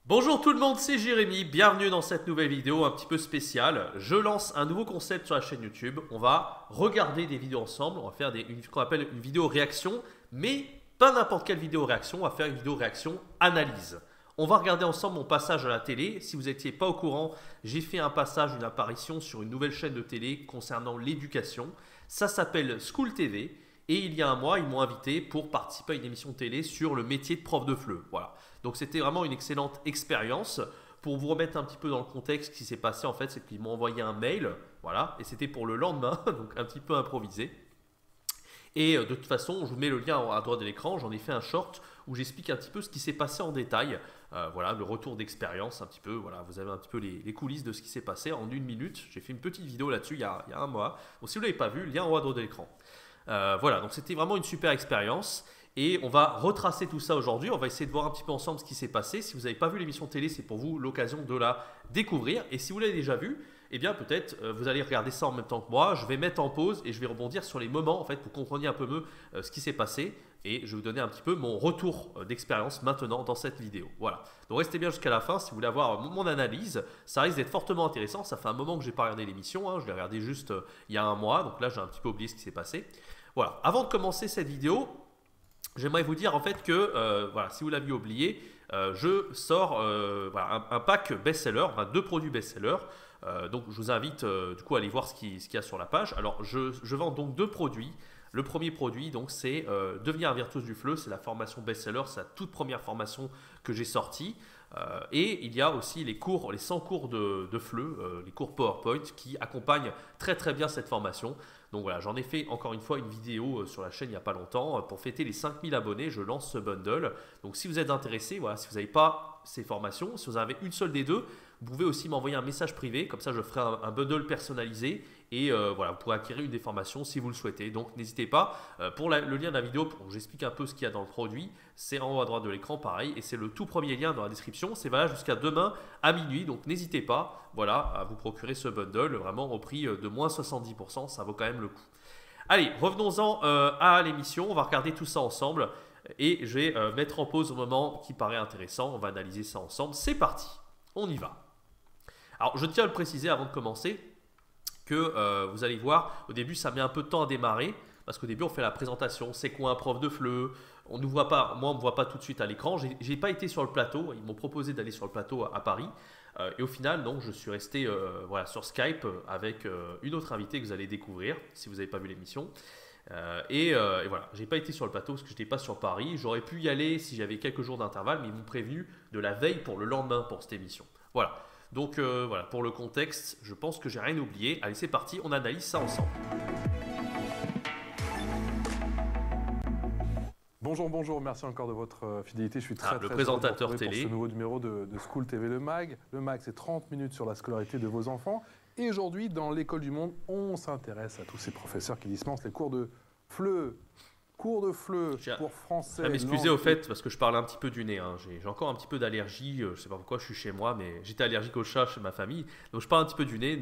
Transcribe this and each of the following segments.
Bonjour tout le monde, c'est Jérémy, bienvenue dans cette nouvelle vidéo un petit peu spéciale. Je lance un nouveau concept sur la chaîne YouTube, on va regarder des vidéos ensemble, on va faire ce qu'on appelle une vidéo réaction, mais pas n'importe quelle vidéo réaction, on va faire une vidéo réaction analyse. On va regarder ensemble mon passage à la télé. Si vous n'étiez pas au courant, j'ai fait un passage, une apparition sur une nouvelle chaîne de télé concernant l'éducation. Ça s'appelle School TV. Et il y a un mois, ils m'ont invité pour participer à une émission de télé sur le métier de prof de FLE. Voilà. Donc c'était vraiment une excellente expérience. Pour vous remettre un petit peu dans le contexte, ce qui s'est passé en fait, c'est qu'ils m'ont envoyé un mail, voilà, et c'était pour le lendemain, donc un petit peu improvisé. Et de toute façon, je vous mets le lien à droite de l'écran, j'en ai fait un short où j'explique un petit peu ce qui s'est passé en détail. Voilà, le retour d'expérience un petit peu, voilà, vous avez un petit peu les coulisses de ce qui s'est passé en une minute. J'ai fait une petite vidéo là-dessus il y a un mois. Donc si vous ne l'avez pas vu, lien en haut à droite de l'écran. Voilà, donc c'était vraiment une super expérience. Et on va retracer tout ça aujourd'hui. On va essayer de voir un petit peu ensemble ce qui s'est passé. Si vous n'avez pas vu l'émission télé, c'est pour vous l'occasion de la découvrir. Et si vous l'avez déjà vue, eh bien peut-être vous allez regarder ça en même temps que moi. Je vais mettre en pause et je vais rebondir sur les moments en fait pour comprendre un peu mieux ce qui s'est passé. Et je vais vous donner un petit peu mon retour d'expérience maintenant dans cette vidéo. Voilà. Donc restez bien jusqu'à la fin si vous voulez avoir mon analyse. Ça risque d'être fortement intéressant. Ça fait un moment que je n'ai pas regardé l'émission, hein. Je l'ai regardé juste il y a un mois. Donc là, j'ai un petit peu oublié ce qui s'est passé. Voilà. Avant de commencer cette vidéo, j'aimerais vous dire en fait que voilà, si vous l'aviez oublié, je sors voilà, un pack best-seller, enfin, 2 produits best-seller. Donc je vous invite du coup à aller voir ce qu'il y a sur la page. Alors je vends donc 2 produits. Le premier produit, donc, c'est Devenir un virtuose du FLE. C'est la formation best-seller, c'est la toute première formation que j'ai sortie. Et il y a aussi les cours, les 100 cours de FLE, les cours PowerPoint qui accompagnent très très bien cette formation. Donc voilà, j'en ai fait encore une fois une vidéo sur la chaîne il n'y a pas longtemps. Pour fêter les 5000 abonnés, je lance ce bundle. Donc si vous êtes intéressé, voilà, si vous n'avez pas ces formations, si vous en avez une seule des deux, vous pouvez aussi m'envoyer un message privé. Comme ça, je ferai un bundle personnalisé. Et voilà, vous pourrez acquérir une des formations si vous le souhaitez. Donc n'hésitez pas. Pour le lien de la vidéo, j'explique un peu ce qu'il y a dans le produit. C'est en haut à droite de l'écran, pareil. Et c'est le tout premier lien dans la description. C'est valable jusqu'à demain à minuit. Donc n'hésitez pas, voilà, à vous procurer ce bundle vraiment au prix de moins 70%. Ça vaut quand même le coup. Allez, revenons-en à l'émission. On va regarder tout ça ensemble. Et je vais mettre en pause au moment qui paraît intéressant. On va analyser ça ensemble. C'est parti. On y va. Alors, je tiens à le préciser avant de commencer que vous allez voir, au début, ça met un peu de temps à démarrer. Parce qu'au début, on fait la présentation. C'est quoi un prof de FLE? On nous voit pas, moi, on ne me voit pas tout de suite à l'écran. J'ai pas été sur le plateau. Ils m'ont proposé d'aller sur le plateau à Paris. Et au final, donc, je suis resté voilà, sur Skype avec une autre invitée que vous allez découvrir si vous n'avez pas vu l'émission. Et voilà, j'ai pas été sur le plateau parce que je n'étais pas sur Paris. J'aurais pu y aller si j'avais quelques jours d'intervalle, mais ils m'ont prévenu de la veille pour le lendemain pour cette émission. Voilà. Donc voilà, pour le contexte, je pense que j'ai rien oublié. Allez, c'est parti, on analyse ça ensemble. Bonjour, bonjour, merci encore de votre fidélité. Je suis très, le très présentateur heureux de vous retrouver télé. pour ce nouveau numéro de School TV, le MAG. Le MAG, c'est 30 minutes sur la scolarité de vos enfants. Et aujourd'hui, dans l'école du monde, on s'intéresse à tous ces professeurs qui dispensent les cours de FLE. Cours de FLE pour français. Je m'excuser au fait parce que je parle un petit peu du nez. Hein. J'ai encore un petit peu d'allergie. Je ne sais pas pourquoi je suis chez moi, mais j'étais allergique au chat chez ma famille. Donc je parle un petit peu du nez.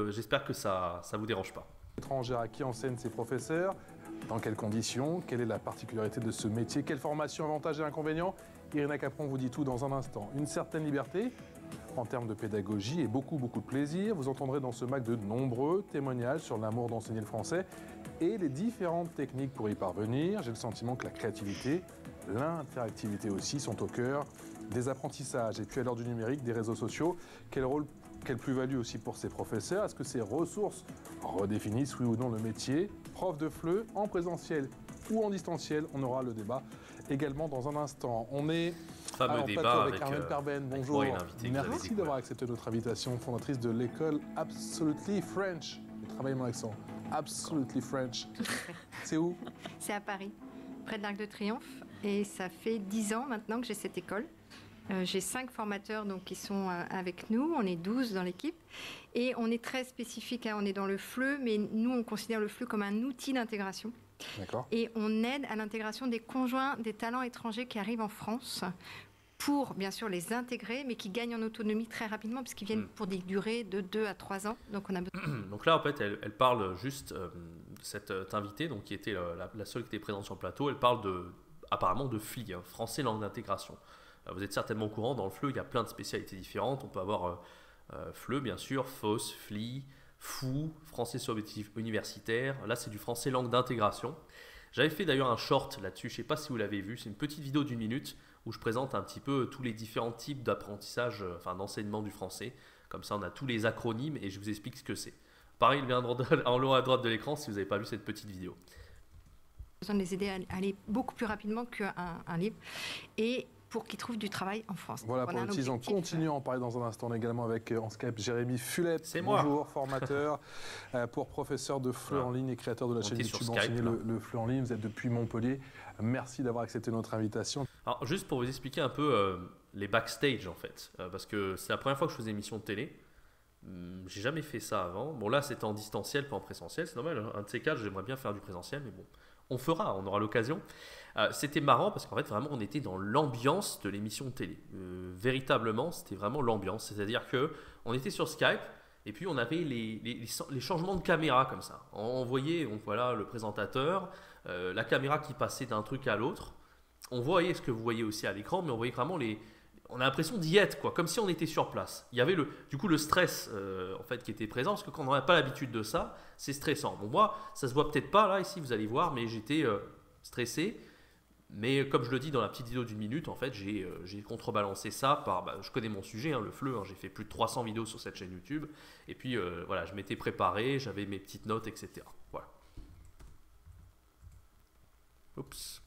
J'espère que ça ne vous dérange pas. Étrangère à qui enseignent ces professeurs? Dans quelles conditions? Quelle est la particularité de ce métier? Quelle formation, avantages et inconvénients? Irina Capron vous dit tout dans un instant. Une certaine liberté en termes de pédagogie et beaucoup de plaisir. Vous entendrez dans ce MAG de nombreux témoignages sur l'amour d'enseigner le français et les différentes techniques pour y parvenir. J'ai le sentiment que la créativité, l'interactivité aussi sont au cœur des apprentissages. Et puis à l'heure du numérique, des réseaux sociaux, quelle plus-value aussi pour ces professeurs? Est-ce que ces ressources redéfinissent, oui ou non, le métier? Prof de FLE en présentiel ou en distanciel? On aura le débat également dans un instant. On est fameux débat avec Armelle Perben. Bonjour. Merci d'avoir accepté notre invitation, fondatrice de l'école Absolutely French. Je travaille mon accent. Absolutely French. C'est où? C'est à Paris, près de l'Arc de Triomphe. Et ça fait 10 ans maintenant que j'ai cette école. J'ai 5 formateurs donc, qui sont avec nous, on est 12 dans l'équipe et on est très spécifique, hein. On est dans le FLE, mais nous on considère le FLE comme un outil d'intégration. Et on aide à l'intégration des conjoints des talents étrangers qui arrivent en France pour bien sûr les intégrer, mais qui gagnent en autonomie très rapidement puisqu'ils viennent pour des durées de 2 à 3 ans. Donc, on a donc là en fait elle parle juste de cette invitée donc, qui était la seule qui était présente sur le plateau, elle parle apparemment de FLI, hein, français langue d'intégration. Vous êtes certainement au courant, dans le FLE, il y a plein de spécialités différentes. On peut avoir FLE, bien sûr, FOSS, FLI, FOU, français sur objectif universitaire. Là, c'est du français langue d'intégration. J'avais fait d'ailleurs un short là-dessus, je ne sais pas si vous l'avez vu, c'est une petite vidéo d'1 minute où je présente un petit peu tous les différents types d'apprentissage, enfin d'enseignement du français. Comme ça, on a tous les acronymes et je vous explique ce que c'est. Pareil, il vient en haut à droite de l'écran si vous n'avez pas vu cette petite vidéo. Besoin de les aider à aller beaucoup plus rapidement qu'un livre et pour qu'ils trouvent du travail en France. Voilà, pour l'utiliser, on continue à en parler dans un instant. On est également avec en Skype Jérémy Fulep. C'est moi. Bonjour, formateur pour professeur de FLE en ligne et créateur de la chaîne YouTube Enseigner le FLE en ligne. Vous êtes depuis Montpellier. Merci d'avoir accepté notre invitation. Alors, juste pour vous expliquer un peu les backstage en fait, parce que c'est la première fois que je faisais une émission de télé. J'ai jamais fait ça avant. Bon, là, c'était en distanciel, pas en présentiel. C'est normal, un de ces quatre, j'aimerais bien faire du présentiel, mais bon, on fera, on aura l'occasion. C'était marrant parce qu'en fait, vraiment, on était dans l'ambiance de l'émission de télé. Véritablement, c'était vraiment l'ambiance. C'est-à-dire qu'on était sur Skype et puis on avait les changements de caméra comme ça. On voyait donc, voilà, le présentateur, la caméra qui passait d'un truc à l'autre. On voyait ce que vous voyez aussi à l'écran, mais on voyait vraiment on a l'impression d'y être, quoi, comme si on était sur place. Il y avait du coup le stress en fait, qui était présent, parce que quand on n'a pas l'habitude de ça, c'est stressant. Bon, moi, ça se voit peut-être pas là, ici, vous allez voir, mais j'étais stressé. Mais comme je le dis dans la petite vidéo d'1 minute, en fait, j'ai contrebalancé ça par, je connais mon sujet, hein, le FLE, hein, j'ai fait plus de 300 vidéos sur cette chaîne YouTube. Et puis, voilà, je m'étais préparé, j'avais mes petites notes, etc. Voilà. Oups.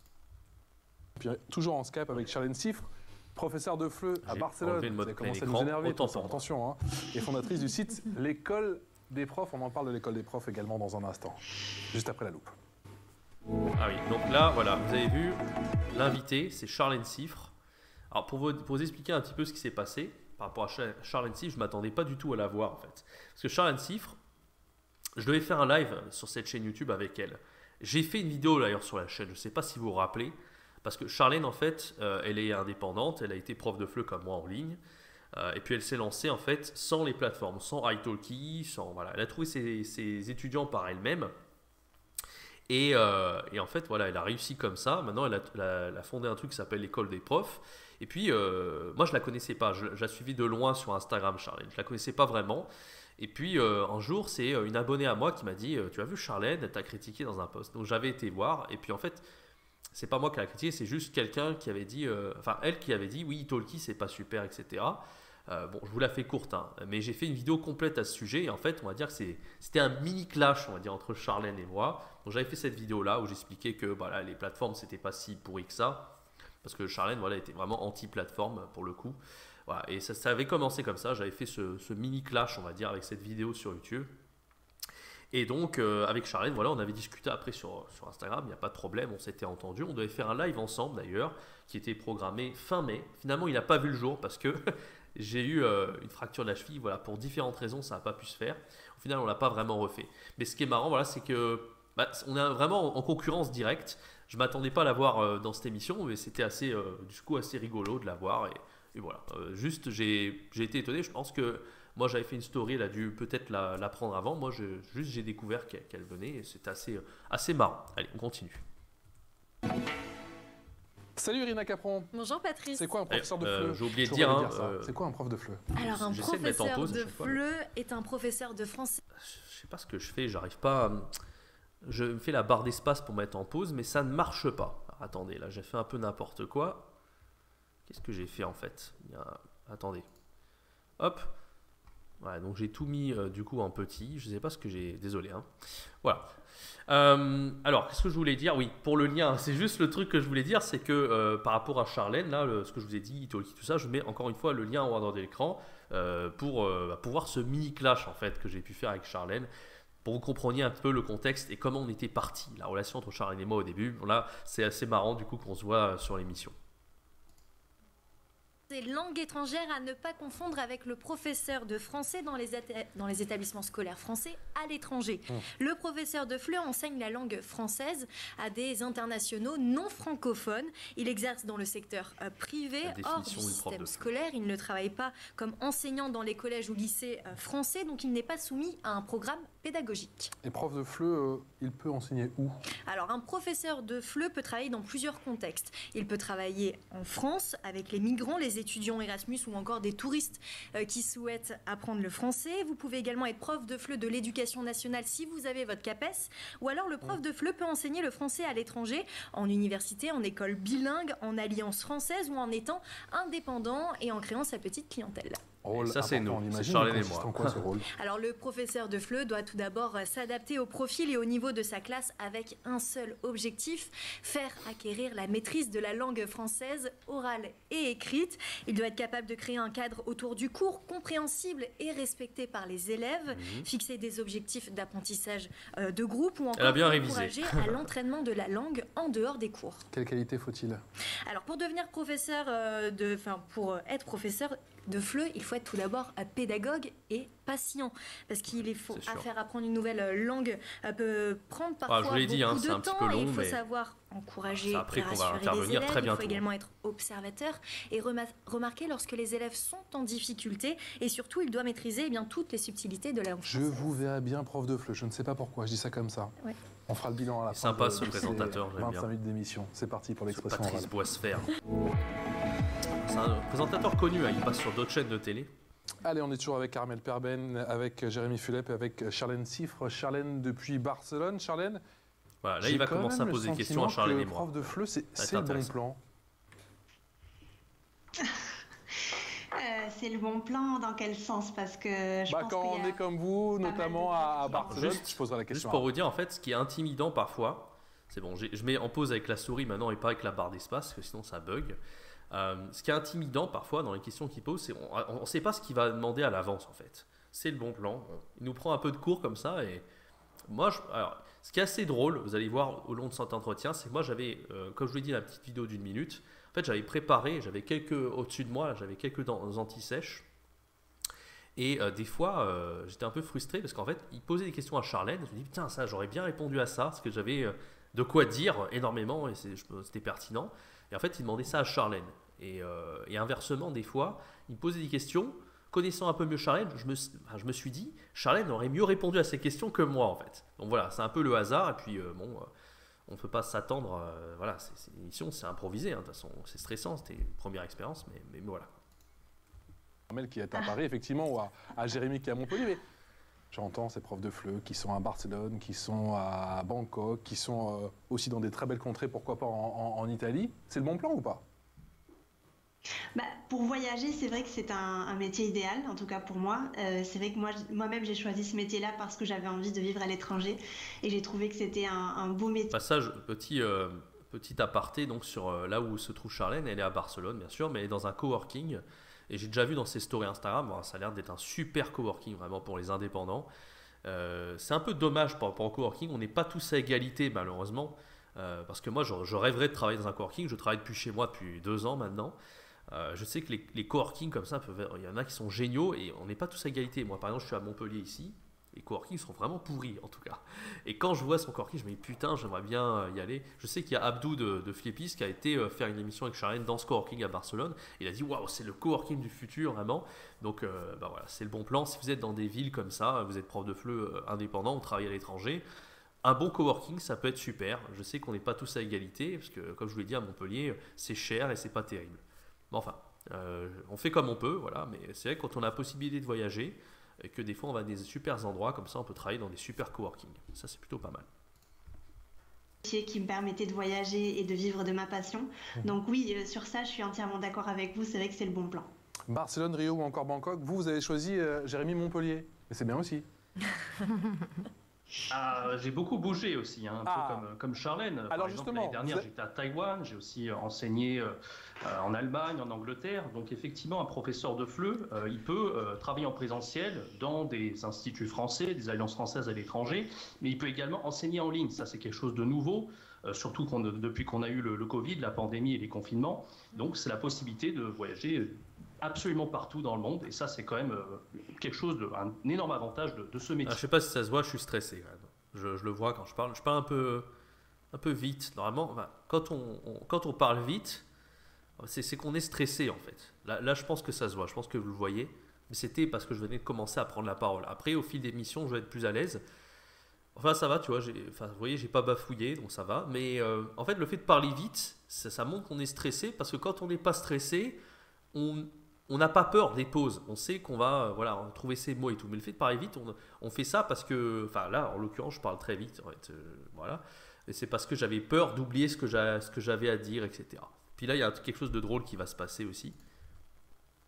Puis, toujours en Skype avec Charlène Siffre, professeure de FLE à Barcelone. Vous avez commencé à nous énerver, attention, hein, et fondatrice du site L'école des profs. On en parle de l'école des profs également dans un instant, juste après la loupe. Ah oui, donc là, voilà, vous avez vu, l'invité, c'est Charlène Siffre. Alors, pour vous expliquer un petit peu ce qui s'est passé, par rapport à Charlène Siffre, je ne m'attendais pas du tout à la voir, en fait. Parce que Charlène Siffre, je devais faire un live sur cette chaîne YouTube avec elle. J'ai fait une vidéo, d'ailleurs, sur la chaîne, je ne sais pas si vous vous rappelez, parce que Charlène, en fait, elle est indépendante, elle a été prof de FLE comme moi en ligne, et puis elle s'est lancée, en fait, sans les plateformes, sans italki, sans, voilà, elle a trouvé ses étudiants par elle-même. Et en fait, voilà, elle a réussi comme ça. Maintenant, elle a fondé un truc qui s'appelle l'école des profs. Et puis, moi, je ne la connaissais pas. Je la suivais de loin sur Instagram, Charlène. Je ne la connaissais pas vraiment. Et puis, un jour, c'est une abonnée à moi qui m'a dit « Tu as vu Charlène, elle t'a critiqué dans un post. » Donc, j'avais été voir. Et puis, en fait, c'est pas moi qui l'a critiqué, c'est juste quelqu'un qui avait dit, enfin, elle qui avait dit « Oui, Italki, c'est pas super, etc. » Bon, je vous la fais courte, hein, mais j'ai fait une vidéo complète à ce sujet. Et en fait, on va dire que c'était un mini clash, on va dire, entre Charlène et moi. Donc, j'avais fait cette vidéo-là où j'expliquais que voilà, les plateformes, c'était pas si pourri que ça. Parce que Charlène, voilà, était vraiment anti-plateforme pour le coup. Voilà, et ça avait commencé comme ça. J'avais fait ce mini clash, on va dire, avec cette vidéo sur YouTube. Et donc, avec Charlène, voilà, on avait discuté après sur Instagram, il n'y a pas de problème, on s'était entendu. On devait faire un live ensemble d'ailleurs, qui était programmé fin mai. Finalement, il n'a pas vu le jour parce que j'ai eu une fracture de la cheville. Voilà, pour différentes raisons, ça n'a pas pu se faire. Au final, on ne l'a pas vraiment refait. Mais ce qui est marrant, voilà, c'est que on est vraiment en concurrence directe. Je ne m'attendais pas à la voir dans cette émission, mais c'était assez rigolo de la voir. Et voilà, juste, j'ai été étonné. Je pense que moi, j'avais fait une story, elle a dû peut-être la prendre avant. Moi, j'ai découvert qu'elle venait et c'était assez marrant. Allez, on continue. Salut Irina Capron. Bonjour Patrice. C'est quoi un professeur de FLE? J'ai oublié de dire. Hein, c'est quoi un prof de FLE? Alors un professeur de FLE est un professeur de français. Je sais pas ce que je fais, j'arrive pas. Je me fais la barre d'espace pour mettre en pause, mais ça ne marche pas. Alors, attendez, là j'ai fait un peu n'importe quoi. Qu'est-ce que j'ai fait en fait? Attendez. Hop. Voilà, donc j'ai tout mis du coup en petit. Je sais pas ce que j'ai. Désolé. Hein. Voilà. Alors, qu'est-ce que je voulais dire? Oui, pour le lien, c'est juste le truc que je voulais dire, c'est que par rapport à Charlène, là, ce que je vous ai dit, Italki, tout ça, je mets encore une fois le lien en haut de l'écran pour voir ce mini clash en fait que j'ai pu faire avec Charlène, pour que vous compreniez un peu le contexte et comment on était parti, la relation entre Charlène et moi au début. Là, c'est assez marrant du coup qu'on se voit sur l'émission. Des langues étrangères à ne pas confondre avec le professeur de français dans les établissements scolaires français à l'étranger. Le professeur de FLE enseigne la langue française à des internationaux non francophones. Il exerce dans le secteur privé, hors du système scolaire. Il ne travaille pas comme enseignant dans les collèges ou lycées français, donc il n'est pas soumis à un programme pédagogique. Et prof de FLE, il peut enseigner où? Alors, un professeur de FLE peut travailler dans plusieurs contextes. Il peut travailler en France avec les migrants, les étudiants Erasmus ou encore des touristes qui souhaitent apprendre le français. Vous pouvez également être prof de FLE de l'éducation nationale si vous avez votre CAPES. Ou alors, le prof de FLE peut enseigner le français à l'étranger, en université, en école bilingue, en alliance française ou en étant indépendant et en créant sa petite clientèle. Ça, c'est nous, c'est Charlène et moi. Alors, le professeur de FLE doit tout d'abord s'adapter au profil et au niveau de sa classe avec un seul objectif, faire acquérir la maîtrise de la langue française orale et écrite. Il doit être capable de créer un cadre autour du cours compréhensible et respecté par les élèves, fixer des objectifs d'apprentissage de groupe ou encore encourager à l'entraînement de la langue en dehors des cours. Quelle qualité faut-il? Alors, pour devenir professeur pour être professeur de FLE, il faut être tout d'abord pédagogue et patient, parce qu'il faut faire apprendre une nouvelle langue peut prendre parfois beaucoup de temps, et il faut savoir encourager et rassurer les élèves. Il faut également être observateur et remarquer lorsque les élèves sont en difficulté, et surtout il doit maîtriser toutes les subtilités de la langue française. Je vous verrai bien prof de FLE, je ne sais pas pourquoi, je dis ça comme ça. Ouais. On fera le bilan à la fin. Sympa ce présentateur, j'aime bien. 25 minutes d'émission, c'est parti pour l'expression orale. Patrice Boisfer. C'est un présentateur connu, il passe sur d'autres chaînes de télé. Allez, on est toujours avec Armelle Perben, avec Jérémy Fulep et avec Charlène Siffre. Charlène depuis Barcelone. Charlène, voilà, là il va commencer à poser des questions à Charlène et moi. Le prof de FLE, c'est le bon plan. C'est le bon plan dans quel sens? Parce que je pense quand on est comme vous, notamment à Barcelone, je poserai la question. Juste pour vous dire, en fait, ce qui est intimidant parfois, c'est bon, je mets en pause avec la souris maintenant et pas avec la barre d'espace, parce que sinon ça bug. Ce qui est intimidant parfois dans les questions qu'il pose, c'est on ne sait pas ce qu'il va demander à l'avance en fait. C'est le bon plan. Il nous prend un peu de cours comme ça et moi, alors, ce qui est assez drôle, vous allez voir au long de cet entretien, c'est que moi j'avais, comme je vous l'ai dit, la petite vidéo d'1 minute. En fait, j'avais préparé, j'avais au-dessus de moi, j'avais quelques anti-sèches. Et des fois, j'étais un peu frustré parce qu'en fait, il posait des questions à Charlène. Je me dis, putain, ça, j'aurais bien répondu à ça parce que j'avais de quoi dire énormément et c'était pertinent. Et en fait, il demandait ça à Charlène. Et inversement, des fois, il me posait des questions. Connaissant un peu mieux Charlène, je me suis dit, Charlène aurait mieux répondu à ces questions que moi, en fait. Donc voilà, c'est un peu le hasard. Et puis, on ne peut pas s'attendre. Voilà, c'est une émission, c'est improvisé. De toute façon, c'est stressant. C'était une première expérience, mais voilà. Armelle qui est à Paris, effectivement, ou à Jérémy qui est à Montpellier. Mais j'entends ces profs de FLE qui sont à Barcelone, qui sont à Bangkok, qui sont aussi dans des très belles contrées, pourquoi pas en Italie. C'est le bon plan ou pas? Pour voyager, c'est vrai que c'est un métier idéal, en tout cas pour moi. C'est vrai que moi-même, j'ai choisi ce métier-là parce que j'avais envie de vivre à l'étranger et j'ai trouvé que c'était un beau métier. Passage, petit aparté donc sur là où se trouve Charlène. Elle est à Barcelone, bien sûr, mais elle est dans un coworking. Et j'ai déjà vu dans ses stories Instagram, ça a l'air d'être un super coworking vraiment pour les indépendants. C'est un peu dommage par rapport au coworking, on n'est pas tous à égalité malheureusement. Parce que moi, je rêverais de travailler dans un coworking. Je travaille depuis chez moi depuis 2 ans maintenant. Je sais que les coworking comme ça, il y en a qui sont géniaux et on n'est pas tous à égalité. Moi, par exemple, je suis à Montpellier ici. Les coworking sont vraiment pourris en tout cas. Et quand je vois son coworking, je me dis putain, j'aimerais bien y aller. Je sais qu'il y a Abdou de Flippis qui a été faire une émission avec Charlène dans ce coworking à Barcelone. Il a dit waouh, c'est le coworking du futur vraiment. Donc voilà, c'est le bon plan. Si vous êtes dans des villes comme ça, vous êtes prof de FLE indépendant, vous travaillez à l'étranger. Un bon coworking, ça peut être super. Je sais qu'on n'est pas tous à égalité parce que, comme je vous l'ai dit, à Montpellier, c'est cher et c'est pas terrible. Mais enfin, on fait comme on peut, voilà. Mais c'est vrai que quand on a la possibilité de voyager, et que des fois on va à des super endroits, comme ça on peut travailler dans des super coworking. Ça, c'est plutôt pas mal. Qui me permettait de voyager et de vivre de ma passion. Donc oui, sur ça, je suis entièrement d'accord avec vous. C'est vrai que c'est le bon plan. Barcelone, Rio ou encore Bangkok, vous avez choisi Jérémy Montpellier. Et c'est bien aussi. J'ai beaucoup bougé aussi, un peu comme Charlène. Alors par exemple, l'année dernière, j'étais à Taïwan, j'ai aussi enseigné en Allemagne, en Angleterre. Donc effectivement, un professeur de FLE, il peut travailler en présentiel dans des instituts français, des alliances françaises à l'étranger, mais il peut également enseigner en ligne. Ça, c'est quelque chose de nouveau. surtout depuis qu'on a eu le Covid, la pandémie et les confinements. Donc c'est la possibilité de voyager absolument partout dans le monde, et ça c'est quand même quelque chose un énorme avantage de ce métier. Je sais pas si ça se voit, je suis stressé quand même. Je le vois quand je parle un peu vite. Normalement, quand on parle vite, c'est qu'on est stressé en fait. Là, je pense que ça se voit, je pense que vous le voyez, mais c'était parce que je venais de commencer à prendre la parole. Après, au fil des missions, je vais être plus à l'aise. Enfin, ça va, tu vois, vous voyez, j'ai pas bafouillé, donc ça va. Mais en fait, le fait de parler vite, ça montre qu'on est stressé, parce que quand on n'est pas stressé, on n'a pas peur des pauses. On sait qu'on va trouver ses mots et tout. Mais le fait de parler vite, on fait ça parce que, enfin là, en l'occurrence, je parle très vite. En fait, voilà. Et c'est parce que j'avais peur d'oublier ce que j'avais à dire, etc. Puis là, il y a quelque chose de drôle qui va se passer aussi.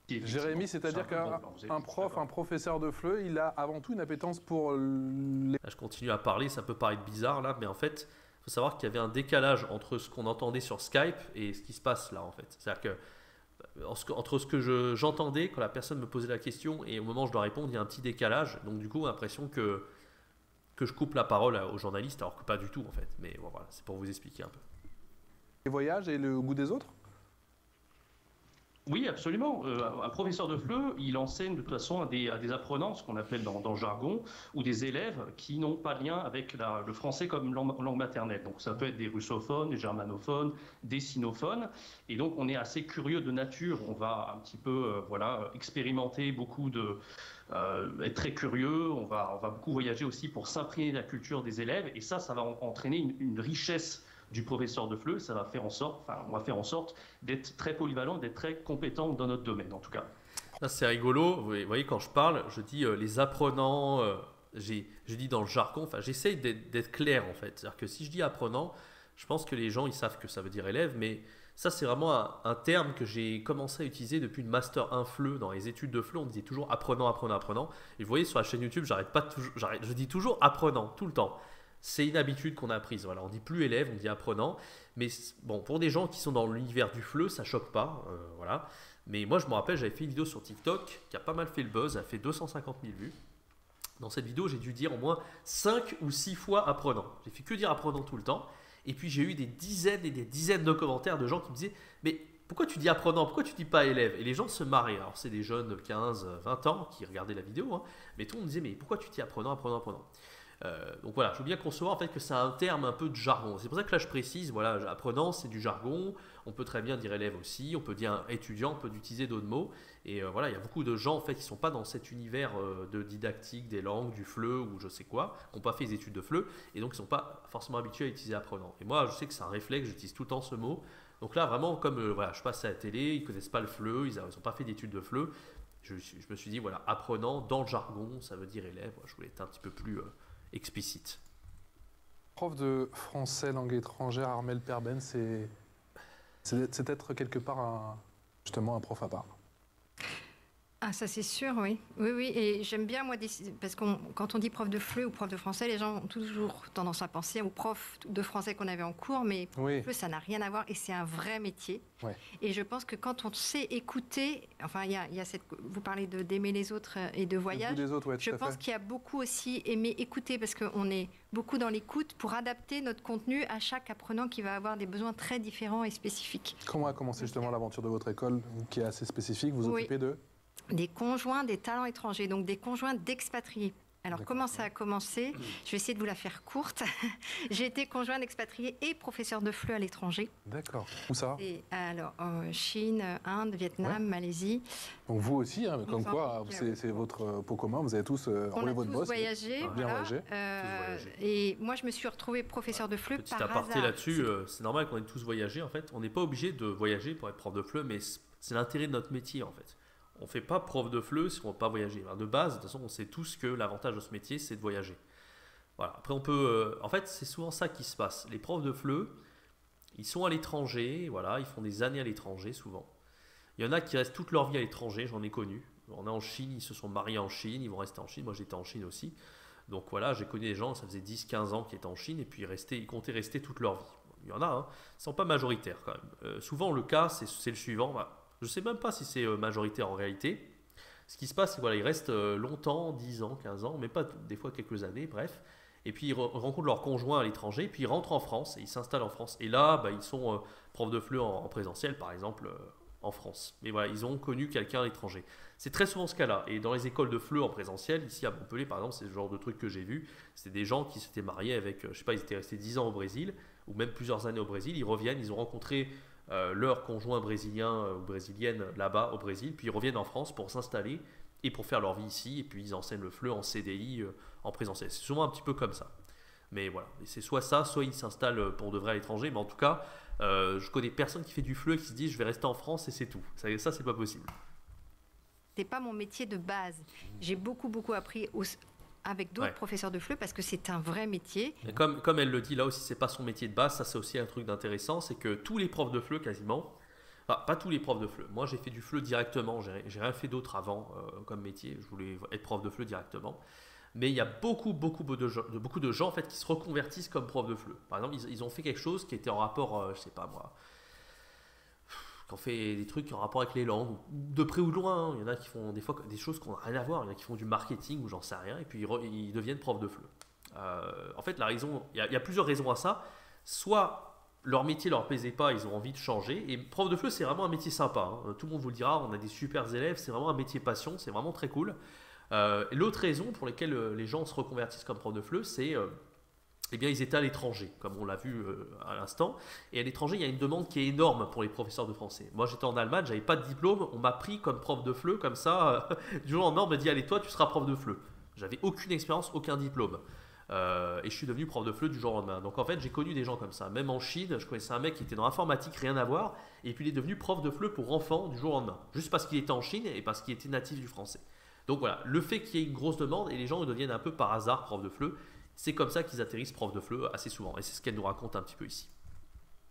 Jérémy, c'est-à-dire qu'un professeur de FLE, il a avant tout une appétence pour les... Là, je continue à parler, ça peut paraître bizarre là, mais en fait, il faut savoir qu'il y avait un décalage entre ce qu'on entendait sur Skype et ce qui se passe là en fait. C'est-à-dire que entre ce que j'entendais quand la personne me posait la question et au moment où je dois répondre, il y a un petit décalage. Donc du coup, j'ai l'impression que je coupe la parole aux journalistes, alors que pas du tout en fait. Mais bon, voilà, c'est pour vous expliquer un peu. Les voyages et le goût des autres? Oui, absolument. Un professeur de FLE, il enseigne de toute façon à des apprenants, ce qu'on appelle dans le jargon, ou des élèves qui n'ont pas de lien avec le français comme langue maternelle. Donc ça peut être des russophones, des germanophones, des sinophones. Et donc on est assez curieux de nature. On va un petit peu expérimenter beaucoup être très curieux. On va beaucoup voyager aussi pour s'imprégner de la culture des élèves. Et ça va entraîner une richesse du professeur de FLE, on va faire en sorte d'être très polyvalent, d'être très compétent dans notre domaine en tout cas. Là c'est rigolo, vous voyez quand je parle, je dis les apprenants, je dis dans le jargon, enfin j'essaye d'être clair en fait. C'est-à-dire que si je dis apprenant, je pense que les gens ils savent que ça veut dire élève, mais ça c'est vraiment un terme que j'ai commencé à utiliser depuis le Master 1 FLE. Dans les études de FLE, on disait toujours apprenant, apprenant, apprenant. Et vous voyez sur la chaîne YouTube, je dis toujours apprenant, tout le temps. C'est une habitude qu'on a apprise. Voilà, on dit plus élève, on dit apprenant. Mais bon, pour des gens qui sont dans l'univers du FLE, ça choque pas. Voilà. Mais moi, je me rappelle, j'avais fait une vidéo sur TikTok qui a pas mal fait le buzz. Elle a fait 250 000 vues. Dans cette vidéo, j'ai dû dire au moins 5 ou 6 fois apprenant. J'ai fait que dire apprenant tout le temps. Et puis, j'ai eu des dizaines et des dizaines de commentaires de gens qui me disaient « Mais pourquoi tu dis apprenant? Pourquoi tu dis pas élève ?» Et les gens se marraient. Alors, c'est des jeunes de 15, 20 ans qui regardaient la vidéo. Hein. Mais tout le monde me disait « Mais pourquoi tu dis apprenant, apprenant, apprenant ?» Donc voilà, je veux bien concevoir en fait que c'est un terme un peu de jargon. C'est pour ça que là je précise, voilà, apprenant c'est du jargon, on peut très bien dire élève aussi, on peut dire étudiant, on peut utiliser d'autres mots. Et voilà, il y a beaucoup de gens en fait qui ne sont pas dans cet univers de didactique des langues, du FLE ou je sais quoi, qui n'ont pas fait des études de FLE et donc qui ne sont pas forcément habitués à utiliser apprenant. Et moi je sais que c'est un réflexe, j'utilise tout le temps ce mot. Donc là vraiment comme voilà, je passe à la télé, ils ne connaissent pas le FLE, ils n'ont pas fait d'études de FLE. Je me suis dit voilà, apprenant dans le jargon, ça veut dire élève. Je voulais être un petit peu plus explicite. Prof de français langue étrangère, Armelle Perben, c'est être quelque part justement un prof à part. Ah, ça c'est sûr, oui. Oui, et j'aime bien, moi, parce que quand on dit prof de FLE ou prof de français, les gens ont toujours tendance à penser au prof de français qu'on avait en cours, mais FLE, ça n'a rien à voir et c'est un vrai métier. Ouais. Et je pense que quand on sait écouter, enfin, il y a vous parlez d'aimer les autres et de voyage, je pense qu'il y a beaucoup aussi aimer écouter, parce qu'on est beaucoup dans l'écoute pour adapter notre contenu à chaque apprenant qui va avoir des besoins très différents et spécifiques. Comment a commencé justement l'aventure de votre école, qui est assez spécifique, vous occupez de des conjoints des talents étrangers, donc des conjoints d'expatriés. Alors, comment ça a commencé? Je vais essayer de vous la faire courte. J'ai été conjoint d'expatriés et professeur de FLE à l'étranger. D'accord. Où ça? Alors, Chine, Inde, Vietnam, Malaisie. Donc vous aussi, hein, comme quoi, c'est votre pot commun, vous avez tous roulé votre bosse. Voyagé, bien voyagé. Et moi, je me suis retrouvée professeur de FLE par hasard. Petit aparté là-dessus, c'est normal qu'on ait tous voyagé, en fait. On n'est pas obligé de voyager pour être prof de FLE, mais c'est l'intérêt de notre métier, en fait. On ne fait pas prof de FLE si on ne va pas voyager. De base, de toute façon, on sait tous que l'avantage de ce métier, c'est de voyager. Voilà. Après, on peut... en fait, c'est souvent ça qui se passe. Les profs de FLE, ils sont à l'étranger, voilà, ils font des années à l'étranger, souvent. Il y en a qui restent toute leur vie à l'étranger, j'en ai connu. On est en Chine, ils se sont mariés en Chine, ils vont rester en Chine. Moi, j'étais en Chine aussi. Donc voilà, j'ai connu des gens, ça faisait 10-15 ans qu'ils étaient en Chine, et puis ils comptaient rester toute leur vie. Il y en a, hein. Ils ne sont pas majoritaires, quand même. Souvent, le cas, c'est le suivant. Voilà. Je ne sais même pas si c'est majoritaire en réalité. Ce qui se passe, c'est qu'ils restent longtemps, 10 ans, 15 ans, mais pas des fois quelques années, bref. et puis ils rencontrent leur conjoint à l'étranger, puis ils rentrent en France et ils s'installent en France. Et là, bah, ils sont profs de FLE en présentiel, par exemple, en France. Mais voilà, ils ont connu quelqu'un à l'étranger. C'est très souvent ce cas-là. Et dans les écoles de FLE en présentiel, ici à Montpellier, par exemple, c'est le genre de truc que j'ai vu. C'était des gens qui s'étaient mariés avec, je sais pas, ils étaient restés 10 ans au Brésil, ou même plusieurs années au Brésil. Ils reviennent, ils ont rencontré leur conjoint brésilien ou brésilienne là-bas au Brésil, puis ils reviennent en France pour s'installer et pour faire leur vie ici, et puis ils enseignent le FLE en CDI en présentiel. C'est souvent un petit peu comme ça. Mais voilà, c'est soit ça, soit ils s'installent pour de vrai à l'étranger. Mais en tout cas, je connais personne qui fait du FLE et qui se dit je vais rester en France et c'est tout. Ça c'est pas possible. C'est pas mon métier de base. J'ai beaucoup appris avec d'autres professeurs de FLE parce que c'est un vrai métier. Et comme elle le dit là aussi, c'est pas son métier de base. Ça c'est aussi un truc d'intéressant, c'est que tous les profs de FLE quasiment, enfin pas tous les profs de FLE. Moi j'ai fait du FLE directement. J'ai rien fait d'autre avant comme métier. Je voulais être prof de FLE directement. Mais il y a beaucoup de gens en fait qui se reconvertissent comme prof de FLE. Par exemple, ils ont fait quelque chose qui était en rapport, je sais pas moi, qui ont fait des trucs en rapport avec les langues, de près ou de loin. Hein. Il y en a qui font des fois des choses qui n'ont rien à voir. Il y en a qui font du marketing ou j'en sais rien, et puis ils deviennent prof de FLE. En fait, la raison, il y a plusieurs raisons à ça. Soit leur métier leur plaisait pas, ils ont envie de changer. Et prof de FLE, c'est vraiment un métier sympa. Hein. Tout le monde vous le dira. On a des super élèves. C'est vraiment un métier passion. C'est vraiment très cool. L'autre raison pour laquelle les gens se reconvertissent comme prof de FLE, c'est eh bien, ils étaient à l'étranger, comme on l'a vu à l'instant. Et à l'étranger, il y a une demande qui est énorme pour les professeurs de français. Moi, j'étais en Allemagne, j'avais pas de diplôme, on m'a pris comme prof de FLE, comme ça, du jour au lendemain, on m'a dit allez, toi, tu seras prof de FLE. J'avais aucune expérience, aucun diplôme. Et je suis devenu prof de FLE du jour au lendemain. Donc en fait, j'ai connu des gens comme ça. Même en Chine, je connaissais un mec qui était dans l'informatique, rien à voir, et puis il est devenu prof de FLE pour enfants du jour au lendemain, juste parce qu'il était en Chine et parce qu'il était natif du français. Donc voilà, le fait qu'il y ait une grosse demande et les gens deviennent un peu par hasard profs de FLE, c'est comme ça qu'ils atterrissent profs de FLE assez souvent. Et c'est ce qu'elle nous raconte un petit peu ici.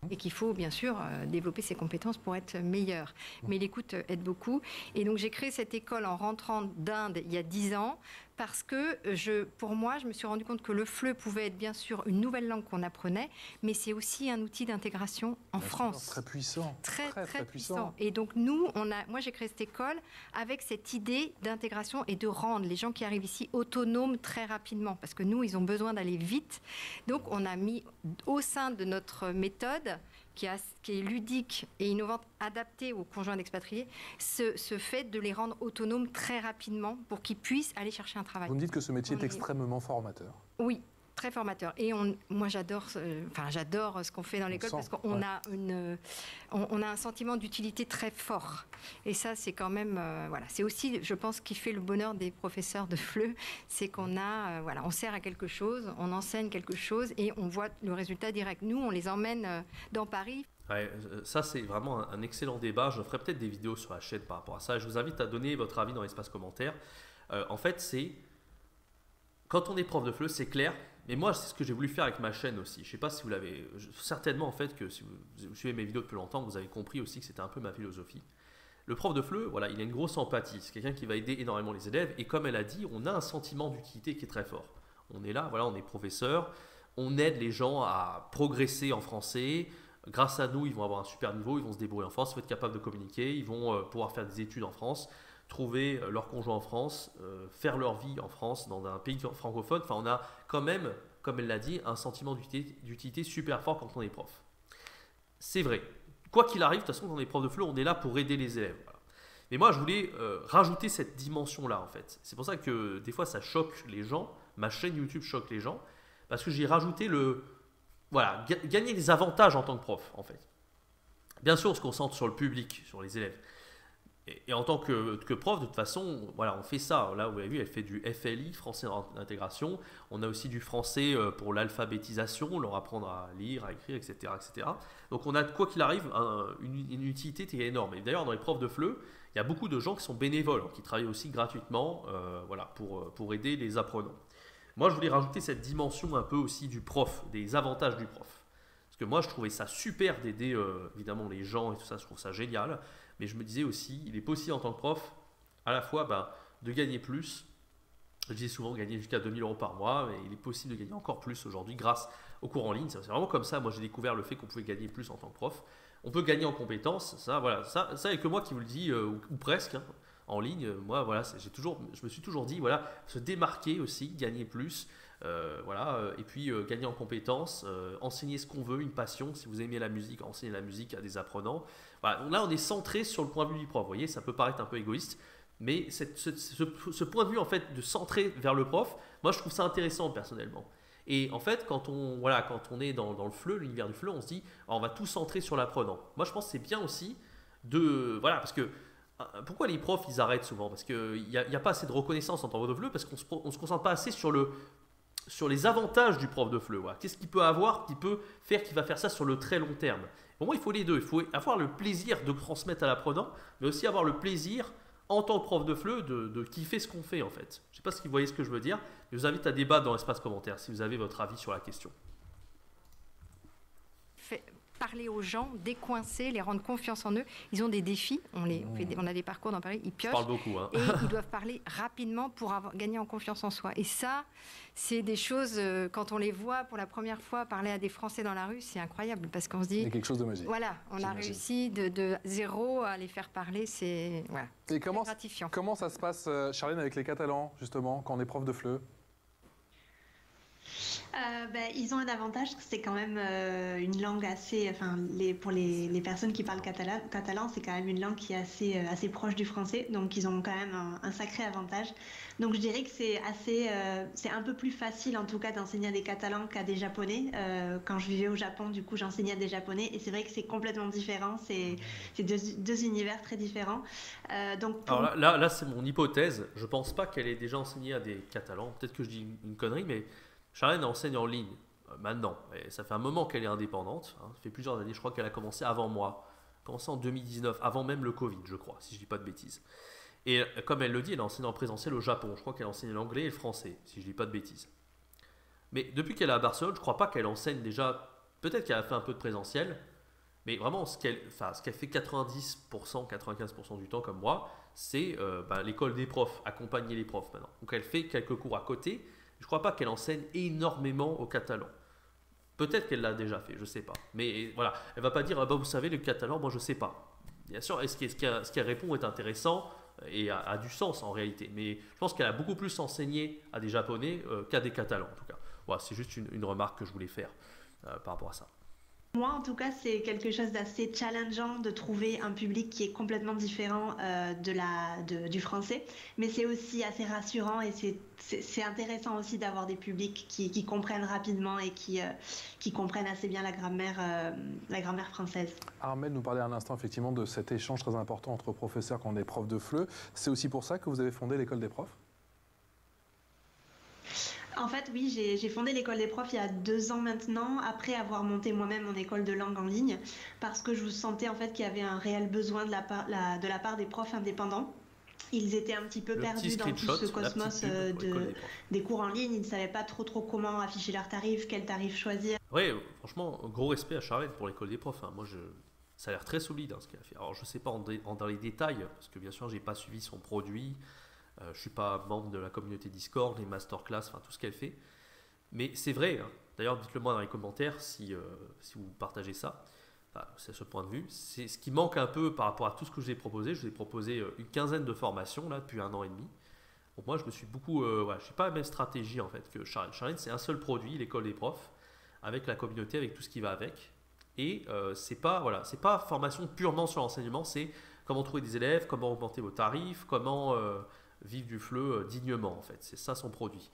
Et qu'il faut bien sûr développer ses compétences pour être meilleur. Mais l'écoute aide beaucoup. Et donc j'ai créé cette école en rentrant d'Inde il y a 10 ans parce que pour moi, je me suis rendu compte que le FLE pouvait être bien sûr une nouvelle langue qu'on apprenait, mais c'est aussi un outil d'intégration en France. Très puissant. Très puissant. Et donc nous, moi j'ai créé cette école avec cette idée d'intégration et de rendre les gens qui arrivent ici autonomes très rapidement. Parce que nous, ils ont besoin d'aller vite. Donc on a mis au sein de notre méthode qui est ludique et innovante, adaptée aux conjoints d'expatriés, ce fait de les rendre autonomes très rapidement pour qu'ils puissent aller chercher un travail. Vous me dites que ce métier est extrêmement formateur. Oui, très formateur. Et moi, j'adore ce qu'on fait dans l'école parce qu'on a on a un sentiment d'utilité très fort. Et ça, c'est quand même, c'est aussi, je pense, qui fait le bonheur des professeurs de FLE, c'est qu'on on sert à quelque chose, on enseigne quelque chose et on voit le résultat direct. Nous, on les emmène dans Paris. Ouais, ça, c'est vraiment un excellent débat. Je ferai peut-être des vidéos sur la chaîne par rapport à ça. Je vous invite à donner votre avis dans l'espace commentaire. En fait, quand on est prof de FLE, c'est clair. Mais moi, c'est ce que j'ai voulu faire avec ma chaîne aussi. Je ne sais pas si vous l'avez... Certainement, en fait, que si vous suivez mes vidéos depuis longtemps, vous avez compris aussi que c'était un peu ma philosophie. Le prof de FLE, voilà, il a une grosse empathie. C'est quelqu'un qui va aider énormément les élèves. Et comme elle a dit, on a un sentiment d'utilité qui est très fort. On est là, voilà, on est professeur. On aide les gens à progresser en français. Grâce à nous, ils vont avoir un super niveau. Ils vont se débrouiller en France. Ils vont être capables de communiquer. Ils vont pouvoir faire des études en France, trouver leur conjoint en France, faire leur vie en France, dans un pays francophone. Enfin, on a quand même, comme elle l'a dit, un sentiment d'utilité super fort quand on est prof. C'est vrai. Quoi qu'il arrive, de toute façon, quand on est prof de FLE, on est là pour aider les élèves. Voilà. Mais moi, je voulais rajouter cette dimension-là, en fait. C'est pour ça que des fois, ça choque les gens. Ma chaîne YouTube choque les gens, parce que j'ai rajouté gagner des avantages en tant que prof, en fait. Bien sûr, on se concentre sur le public, sur les élèves. Et en tant que prof, de toute façon, voilà, on fait ça. Là, vous avez vu, elle fait du FLI, français d'intégration. On a aussi du français pour l'alphabétisation, leur apprendre à lire, à écrire, etc. etc. Donc, on a, quoi qu'il arrive, une utilité qui est énorme. Et d'ailleurs, dans les profs de FLE, il y a beaucoup de gens qui sont bénévoles, qui travaillent aussi gratuitement pour aider les apprenants. Moi, je voulais rajouter cette dimension un peu aussi du prof, des avantages du prof. Parce que moi, je trouvais ça super d'aider évidemment les gens et tout ça, je trouve ça génial. Mais je me disais aussi, il est possible en tant que prof, à la fois de gagner plus. Je disais souvent gagner jusqu'à 2000 € par mois, mais il est possible de gagner encore plus aujourd'hui grâce aux cours en ligne. C'est vraiment comme ça, moi j'ai découvert le fait qu'on pouvait gagner plus en tant que prof. On peut gagner en compétences, ça il n'y a que moi qui vous le dis, ou presque, hein, en ligne. Moi, voilà, je me suis toujours dit, voilà, se démarquer aussi, gagner plus, Voilà, et puis gagner en compétences, enseigner ce qu'on veut, une passion. Si vous aimez la musique, enseigner la musique à des apprenants. Voilà, donc là, on est centré sur le point de vue du prof. Vous voyez, ça peut paraître un peu égoïste, mais ce point de vue en fait de centrer vers le prof, moi je trouve ça intéressant personnellement. Et en fait, quand on est dans le FLE, l'univers du FLE, on se dit on va tout centrer sur l'apprenant. Moi je pense que c'est bien aussi voilà, parce que pourquoi les profs ils arrêtent souvent? Parce qu'il n'y a pas assez de reconnaissance en tant que prof de FLE, parce qu'on ne se concentre pas assez sur les avantages du prof de FLE. Voilà. Qu'est-ce qu'il peut avoir, qui va faire ça sur le très long terme? Pour moi, il faut les deux. Il faut avoir le plaisir de transmettre à l'apprenant, mais aussi avoir le plaisir, en tant que prof de FLE, de kiffer ce qu'on fait en fait. Je ne sais pas si vous voyez ce que je veux dire, mais je vous invite à débattre dans l'espace commentaire si vous avez votre avis sur la question. Parler aux gens, décoincer, les rendre confiance en eux. Ils ont des défis, on a des parcours dans Paris, ils piochent. Parle beaucoup, hein. Et ils doivent parler rapidement pour gagner en confiance en soi. Et ça, c'est des choses, quand on les voit pour la première fois parler à des Français dans la rue, c'est incroyable parce qu'on se dit... Il y a quelque chose de magique. Voilà, on a réussi de zéro à les faire parler, c'est voilà, et comment, gratifiant. Comment ça se passe, Charlène, avec les Catalans, justement, quand on est prof de FLE? Ils ont un avantage, c'est quand même une langue assez, pour les personnes qui parlent catalan, c'est quand même une langue qui est assez proche du français, donc ils ont quand même un sacré avantage. Donc je dirais que c'est un peu plus facile en tout cas d'enseigner à des Catalans qu'à des Japonais. Quand je vivais au Japon, du coup j'enseignais à des Japonais et c'est vrai que c'est complètement différent, c'est deux univers très différents. Alors là c'est mon hypothèse, je pense pas qu'elle ait déjà enseigné à des Catalans, peut-être que je dis une connerie, mais Charlène enseigne en ligne maintenant. Et ça fait un moment qu'elle est indépendante. Hein. Ça fait plusieurs années. Je crois qu'elle a commencé avant moi. Commencé en 2019, avant même le Covid, je crois, si je ne dis pas de bêtises. Et comme elle le dit, elle enseigne en présentiel au Japon. Je crois qu'elle enseigne l'anglais et le français, si je ne dis pas de bêtises. Mais depuis qu'elle est à Barcelone, je ne crois pas qu'elle enseigne déjà. Peut-être qu'elle a fait un peu de présentiel. Mais vraiment, ce qu'elle fait 90%, 95% du temps, comme moi, c'est l'école des profs, accompagner les profs maintenant. Donc elle fait quelques cours à côté. Je ne crois pas qu'elle enseigne énormément au catalan. Peut-être qu'elle l'a déjà fait, je ne sais pas. Mais voilà, elle ne va pas dire vous savez, le catalan, moi je ne sais pas. Bien sûr, ce qu'elle répond est intéressant et a du sens en réalité. Mais je pense qu'elle a beaucoup plus enseigné à des Japonais qu'à des Catalans en tout cas. Voilà, c'est juste une remarque que je voulais faire par rapport à ça. Moi, en tout cas, c'est quelque chose d'assez challengeant de trouver un public qui est complètement différent du français. Mais c'est aussi assez rassurant et c'est intéressant aussi d'avoir des publics qui comprennent rapidement et qui comprennent assez bien la grammaire française. Armelle nous parlait un instant effectivement de cet échange très important entre professeurs quand on est prof de FLE. C'est aussi pour ça que vous avez fondé l'école des profs? En fait, oui, j'ai fondé l'école des profs il y a 2 ans maintenant, après avoir monté moi-même mon école de langue en ligne, parce que je sentais en fait qu'il y avait un réel besoin de la part des profs indépendants. Ils étaient un petit peu perdus dans tout ce cosmos des cours en ligne. Ils ne savaient pas trop comment afficher leurs tarifs, quel tarif choisir. Oui, franchement, gros respect à Charlène pour l'école des profs. Hein. Moi, ça a l'air très solide ce qu'elle a fait. Alors, je ne sais pas dans les détails, parce que bien sûr, je n'ai pas suivi son produit. Je ne suis pas membre de la communauté Discord, les masterclass, enfin tout ce qu'elle fait. Mais c'est vrai, hein. D'ailleurs dites-le moi dans les commentaires si vous partagez ça. Enfin, c'est ce point de vue. C'est ce qui manque un peu par rapport à tout ce que je vous ai proposé. Je vous ai proposé une quinzaine de formations là, depuis 1 an et demi. Donc moi je me suis beaucoup... je ne suis pas la même stratégie en fait que Charlène. Charlène c'est un seul produit, l'école des profs, avec la communauté, avec tout ce qui va avec. Et c'est pas formation purement sur l'enseignement, c'est comment trouver des élèves, comment augmenter vos tarifs, comment... vivre du FLE dignement en fait, c'est ça son produit.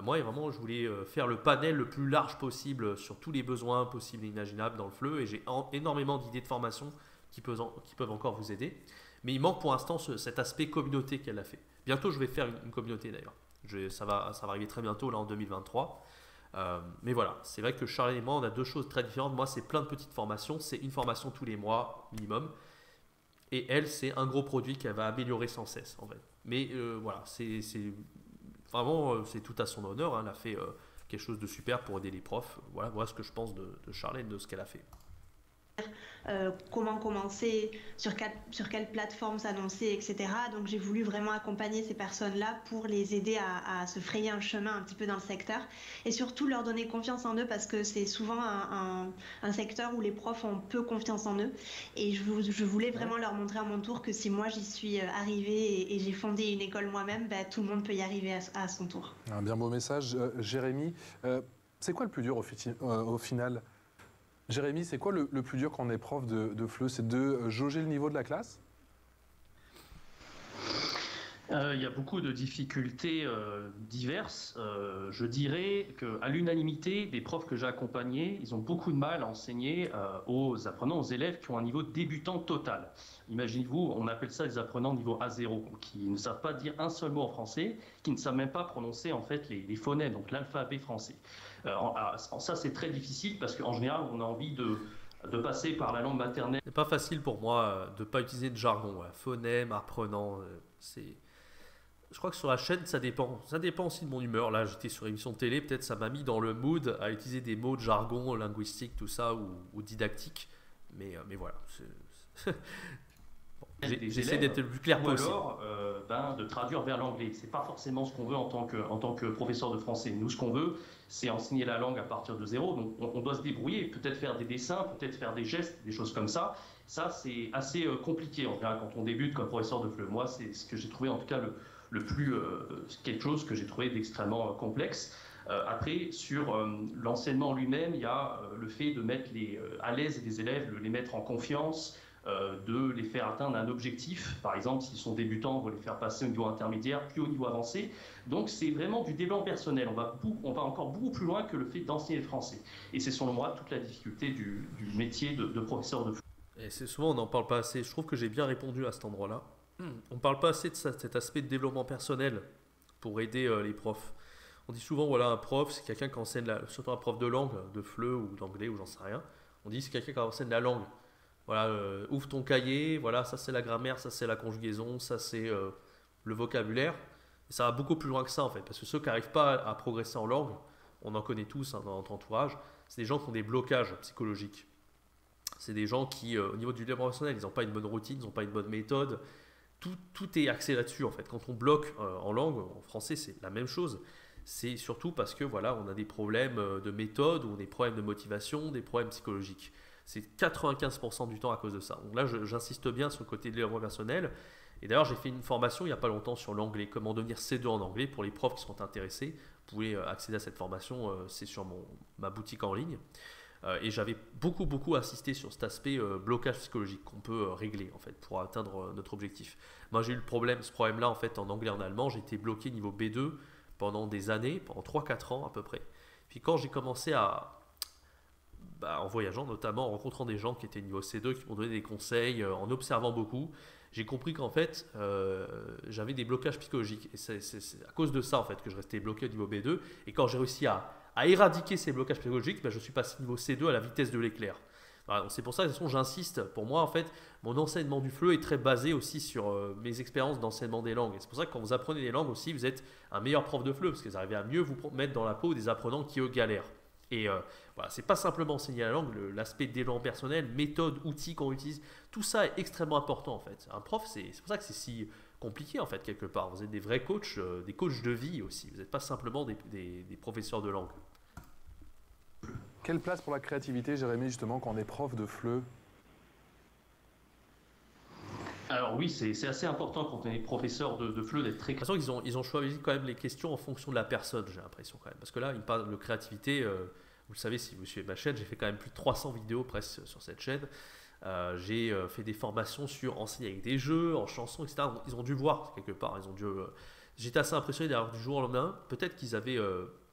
Moi vraiment je voulais faire le panel le plus large possible sur tous les besoins possibles et imaginables dans le FLE et j'ai énormément d'idées de formation qui peuvent encore vous aider, mais il manque pour l'instant cet aspect communauté qu'elle a fait. Bientôt je vais faire une communauté d'ailleurs, ça va arriver très bientôt là en 2023. Mais voilà, c'est vrai que Charlène et moi on a 2 choses très différentes. Moi c'est plein de petites formations, c'est une formation tous les mois minimum. Et elle, c'est un gros produit qu'elle va améliorer sans cesse, en fait. Mais voilà, c'est vraiment, c'est tout à son honneur. Hein. Elle a fait quelque chose de super pour aider les profs. Voilà ce que je pense de Charlène, de ce qu'elle a fait. comment commencer, sur quelle plateforme s'annoncer, etc. Donc j'ai voulu vraiment accompagner ces personnes-là pour les aider à se frayer un chemin un petit peu dans le secteur et surtout leur donner confiance en eux parce que c'est souvent un secteur où les profs ont peu confiance en eux et je voulais vraiment leur montrer à mon tour que si moi j'y suis arrivée et j'ai fondé une école moi-même, tout le monde peut y arriver à son tour. Un bien beau message. Jérémy, c'est quoi le plus dur au final? Jérémy, c'est quoi le plus dur quand on est prof de FLE? C'est de jauger le niveau de la classe? Il y a beaucoup de difficultés diverses. Je dirais qu'à l'unanimité, des profs que j'ai accompagnés, ils ont beaucoup de mal à enseigner aux apprenants, aux élèves qui ont un niveau débutant total. Imaginez-vous, on appelle ça des apprenants niveau A0, qui ne savent pas dire un seul mot en français, qui ne savent même pas prononcer en fait les phonèmes, donc l'alphabet français. Ça, c'est très difficile parce qu'en général, on a envie de passer par la langue maternelle. C'est pas facile pour moi de ne pas utiliser de jargon. Phonème, apprenant, c'est... Je crois que sur la chaîne, ça dépend. Ça dépend aussi de mon humeur. Là, j'étais sur émission de télé, peut-être ça m'a mis dans le mood à utiliser des mots de jargon linguistique, tout ça, ou didactique. Mais voilà. Bon, j'essaie d'être le plus clair possible. Ou alors, de traduire vers l'anglais. C'est pas forcément ce qu'on veut en tant que professeur de français. Nous, ce qu'on veut, c'est enseigner la langue à partir de zéro. Donc, on doit se débrouiller, peut-être faire des dessins, peut-être faire des gestes, des choses comme ça. Ça, c'est assez compliqué en général quand on débute comme professeur de FLE. Moi, c'est ce que j'ai trouvé en tout cas quelque chose que j'ai trouvé d'extrêmement complexe. Après, sur l'enseignement lui-même, il y a le fait de mettre à l'aise les élèves, de les mettre en confiance, de les faire atteindre un objectif. Par exemple, s'ils sont débutants, on va les faire passer au niveau intermédiaire, puis au niveau avancé. Donc, c'est vraiment du développement personnel. On va encore beaucoup plus loin que le fait d'enseigner le français. Et c'est selon moi toute la difficulté du métier de professeur de FLE. Et c'est souvent, on n'en parle pas assez. Je trouve que j'ai bien répondu à cet endroit-là. On ne parle pas assez de cet aspect de développement personnel pour aider les profs. On dit souvent, voilà, un prof, c'est quelqu'un qui enseigne, surtout un prof de langue, de FLE ou d'anglais ou j'en sais rien. On dit c'est quelqu'un qui enseigne la langue. Voilà, ouvre ton cahier, voilà, ça c'est la grammaire, ça c'est la conjugaison, ça c'est le vocabulaire. Et ça va beaucoup plus loin que ça en fait, parce que ceux qui n'arrivent pas à progresser en langue, on en connaît tous dans notre entourage, c'est des gens qui ont des blocages psychologiques. C'est des gens qui, au niveau du développement personnel, ils n'ont pas une bonne routine, ils n'ont pas une bonne méthode. Tout est axé là-dessus en fait. Quand on bloque en langue, en français c'est la même chose. C'est surtout parce que voilà, on a des problèmes de méthode ou des problèmes de motivation, des problèmes psychologiques. C'est 95% du temps à cause de ça. Donc là, j'insiste bien sur le côté de développement personnel. Et d'ailleurs, j'ai fait une formation il n'y a pas longtemps sur l'anglais, comment devenir C2 en anglais pour les profs qui sont intéressés. Vous pouvez accéder à cette formation, c'est sur ma boutique en ligne. Et j'avais beaucoup insisté sur cet aspect blocage psychologique qu'on peut régler en fait pour atteindre notre objectif. Moi j'ai eu ce problème-là en fait en anglais et en allemand. J'ai été bloqué niveau B2 pendant des années, pendant 3-4 ans à peu près. Puis quand j'ai commencé en voyageant notamment, en rencontrant des gens qui étaient niveau C2 qui m'ont donné des conseils, en observant beaucoup, j'ai compris qu'en fait j'avais des blocages psychologiques. Et c'est à cause de ça en fait que je restais bloqué au niveau B2. Et quand j'ai réussi à éradiquer ces blocages psychologiques, je suis passé niveau C2 à la vitesse de l'éclair. Voilà, c'est pour ça que j'insiste. Pour moi, en fait, mon enseignement du FLE est très basé aussi sur mes expériences d'enseignement des langues. Et c'est pour ça que quand vous apprenez des langues aussi, vous êtes un meilleur prof de FLE parce que vous arrivez à mieux vous mettre dans la peau des apprenants qui, eux, galèrent. Et voilà, c'est pas simplement enseigner la langue, l'aspect développement personnel, méthode, outils qu'on utilise, tout ça est extrêmement important en fait. Un prof, c'est pour ça que c'est si compliqué en fait quelque part. Vous êtes des vrais coachs, des coachs de vie aussi. Vous n'êtes pas simplement des professeurs de langue. Quelle place pour la créativité, Jérémy, justement, quand on est prof de FLE? Alors oui, c'est assez important quand on est professeur de FLE d'être très créatif. Ils ont choisi quand même les questions en fonction de la personne, j'ai l'impression quand même. Parce que là, ils parlent de créativité. Vous le savez, si vous suivez ma chaîne, j'ai fait quand même plus de 300 vidéos presque sur cette chaîne. J'ai fait des formations sur enseigner avec des jeux, en chansons, etc. Ils ont dû voir quelque part. J'étais assez impressionné d'ailleurs du jour au lendemain. Peut-être qu'ils avaient...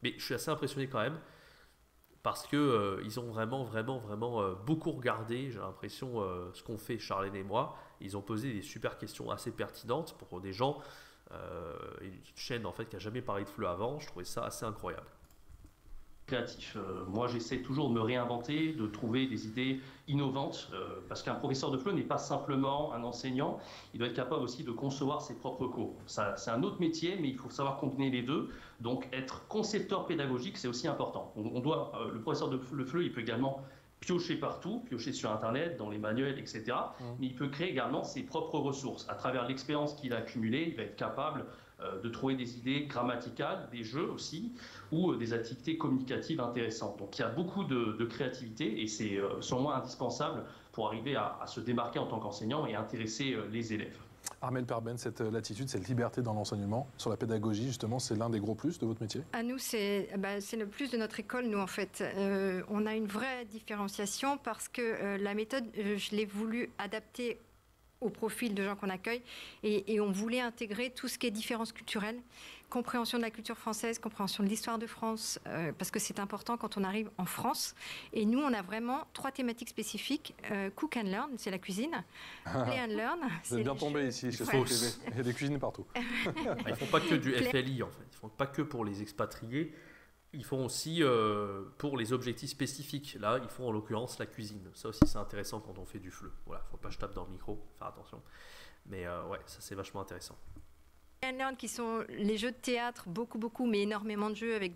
mais je suis assez impressionné quand même. Parce qu'ils ont vraiment beaucoup regardé, j'ai l'impression, ce qu'ont fait Charlène et moi. Ils ont posé des super questions assez pertinentes pour des gens. Une chaîne en fait qui n'a jamais parlé de FLE avant, je trouvais ça assez incroyable. Créatif. Moi, j'essaie toujours de me réinventer, de trouver des idées innovantes, parce qu'un professeur de FLE n'est pas simplement un enseignant, il doit être capable aussi de concevoir ses propres cours. C'est un autre métier, mais il faut savoir combiner les deux. Donc, être concepteur pédagogique, c'est aussi important. Le professeur de FLE, il peut également piocher partout, piocher sur Internet, dans les manuels, etc. Mais il peut créer également ses propres ressources. À travers l'expérience qu'il a accumulée, il va être capable de trouver des idées grammaticales, des jeux aussi, ou des activités communicatives intéressantes. Donc il y a beaucoup de créativité et c'est selon moi indispensable pour arriver à se démarquer en tant qu'enseignant et intéresser les élèves. Armelle Perben, cette latitude, cette liberté dans l'enseignement, sur la pédagogie, justement, c'est l'un des gros plus de votre métier? À nous, c'est le plus de notre école, nous, en fait. On a une vraie différenciation parce que la méthode, je l'ai voulu adapter au profil de gens qu'on accueille et on voulait intégrer tout ce qui est différence culturelle, compréhension de la culture française, compréhension de l'histoire de France, parce que c'est important quand on arrive en France. Et nous, on a vraiment 3 thématiques spécifiques. Cook and Learn, c'est la cuisine. Play and Learn. Vous êtes bien tombé ici, chez Scoop TV. Il y a des cuisines partout. Ils ne font pas que du FLI, en fait. Ils ne font pas que pour les expatriés. Ils font aussi pour les objectifs spécifiques. Là, ils font en l'occurrence la cuisine. Ça aussi, c'est intéressant quand on fait du FLE. Voilà, faut pas que je tape dans le micro, faire attention. Mais ouais, ça c'est vachement intéressant. Learn qui sont les jeux de théâtre, beaucoup, mais énormément de jeux avec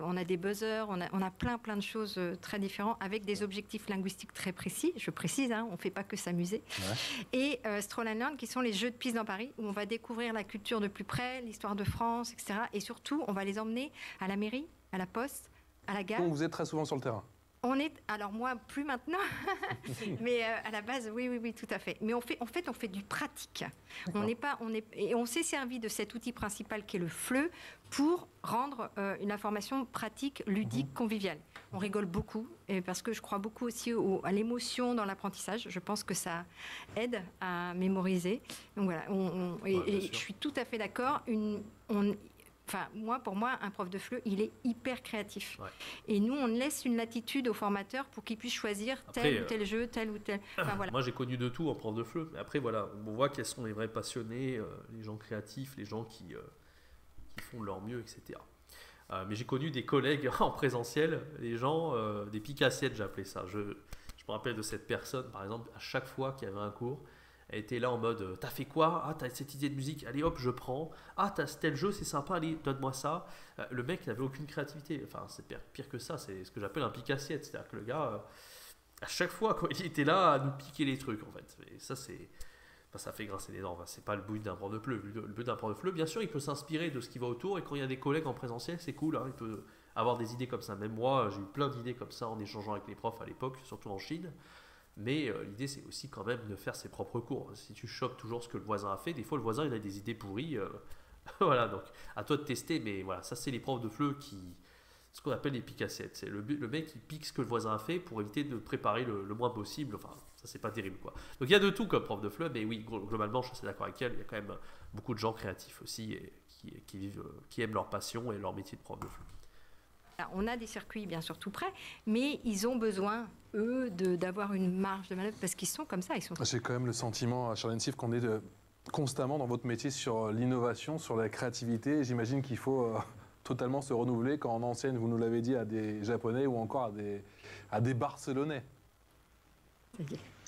on a des buzzers, on a plein de choses très différentes avec des objectifs linguistiques très précis. Je précise, hein, on fait pas que s'amuser. Ouais. Et Stroll and Learn qui sont les jeux de piste dans Paris où on va découvrir la culture de plus près, l'histoire de France, etc. Et surtout, on va les emmener à la mairie, à la poste, à la gare. Donc vous êtes très souvent sur le terrain? Alors moi, plus maintenant, mais à la base, oui, tout à fait. Mais on fait du pratique. Et on s'est servi de cet outil principal qui est le FLE pour rendre une information pratique, ludique, conviviale. On rigole beaucoup, parce que je crois beaucoup aussi à l'émotion dans l'apprentissage. Je pense que ça aide à mémoriser. Donc voilà, je suis tout à fait d'accord. Enfin, pour moi, un prof de FLE, il est hyper créatif. Ouais. Et nous, on laisse une latitude aux formateurs pour qu'ils puissent choisir tel ou tel jeu, tel ou tel... Enfin, voilà. Moi, j'ai connu de tout en prof de FLE. Mais après, voilà, on voit quels sont les vrais passionnés, les gens créatifs, les gens qui font de leur mieux, etc. Mais j'ai connu des collègues en présentiel, les gens, des piques-assiettes, j'appelais ça. Je me rappelle de cette personne, par exemple, à chaque fois qu'il y avait un cours, elle était là en mode t'as fait quoi? Ah, t'as cette idée de musique, allez hop, je prends. Ah, t'as tel jeu, c'est sympa, allez, donne-moi ça. Le mec n'avait aucune créativité. Enfin, c'est pire que ça, c'est ce que j'appelle un pique-assiette. C'est-à-dire que le gars, à chaque fois, quoi, il était là à nous piquer les trucs, en fait. Et ça, ça fait grincer les dents. Enfin, c'est pas le but d'un prof de FLE. Le but d'un prof de FLE, bien sûr, il peut s'inspirer de ce qui va autour. Et quand il y a des collègues en présentiel, c'est cool. Hein, il peut avoir des idées comme ça. Même moi, j'ai eu plein d'idées comme ça en échangeant avec les profs à l'époque, surtout en Chine. Mais l'idée, c'est aussi quand même de faire ses propres cours. Si tu chopes toujours ce que le voisin a fait, des fois, le voisin, il a des idées pourries. Voilà, donc à toi de tester. Mais voilà, ça, c'est les profs de FLE ce qu'on appelle les pique-assiettes. C'est le mec qui pique ce que le voisin a fait pour éviter de préparer le moins possible. Enfin, ça, c'est pas terrible, quoi. Donc, il y a de tout comme prof de FLE. Mais oui, globalement, je suis d'accord avec elle. Il y a quand même beaucoup de gens créatifs aussi et qui aiment leur passion et leur métier de prof de FLE. Alors, on a des circuits bien sûr tout prêts, mais ils ont besoin, eux, d'avoir une marge de manœuvre parce qu'ils sont comme ça. J'ai quand même le sentiment, Charlène Siff, qu'on est constamment dans votre métier sur l'innovation, sur la créativité. J'imagine qu'il faut totalement se renouveler quand on enseigne, vous nous l'avez dit, à des Japonais ou encore à des Barcelonais.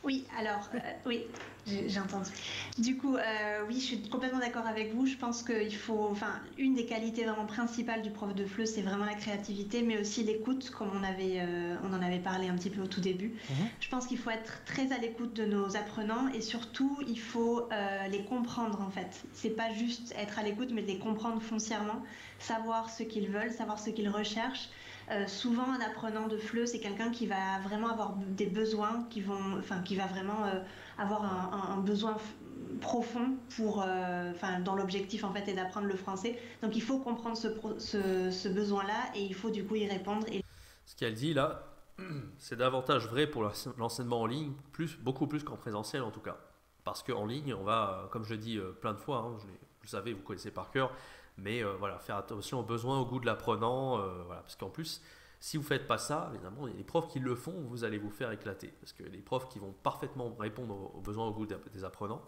Oui, alors, oui, j'ai entendu. Du coup, oui, je suis complètement d'accord avec vous. Je pense qu'il faut, une des qualités vraiment principales du prof de FLE, c'est vraiment la créativité, mais aussi l'écoute, comme on en avait parlé un petit peu au tout début. Je pense qu'il faut être très à l'écoute de nos apprenants et surtout, il faut les comprendre, en fait. C'est pas juste être à l'écoute, mais de les comprendre foncièrement, savoir ce qu'ils veulent, savoir ce qu'ils recherchent. Souvent, un apprenant de FLE, c'est quelqu'un qui va vraiment avoir des besoins, qui va vraiment avoir un besoin profond dans l'objectif en fait est d'apprendre le français. Donc, il faut comprendre ce besoin-là et il faut du coup y répondre. Ce qu'elle dit là, c'est davantage vrai pour l'enseignement en ligne, beaucoup plus qu'en présentiel en tout cas. Parce qu'en ligne, on va, comme je le dis plein de fois, hein, vous le savez, vous connaissez par cœur. Mais voilà, faire attention aux besoins, au goût de l'apprenant, voilà, parce qu'en plus, si vous ne faites pas ça, évidemment, les profs qui le font, vous allez vous faire éclater. Parce que les profs qui vont parfaitement répondre aux besoins, au goût des apprenants,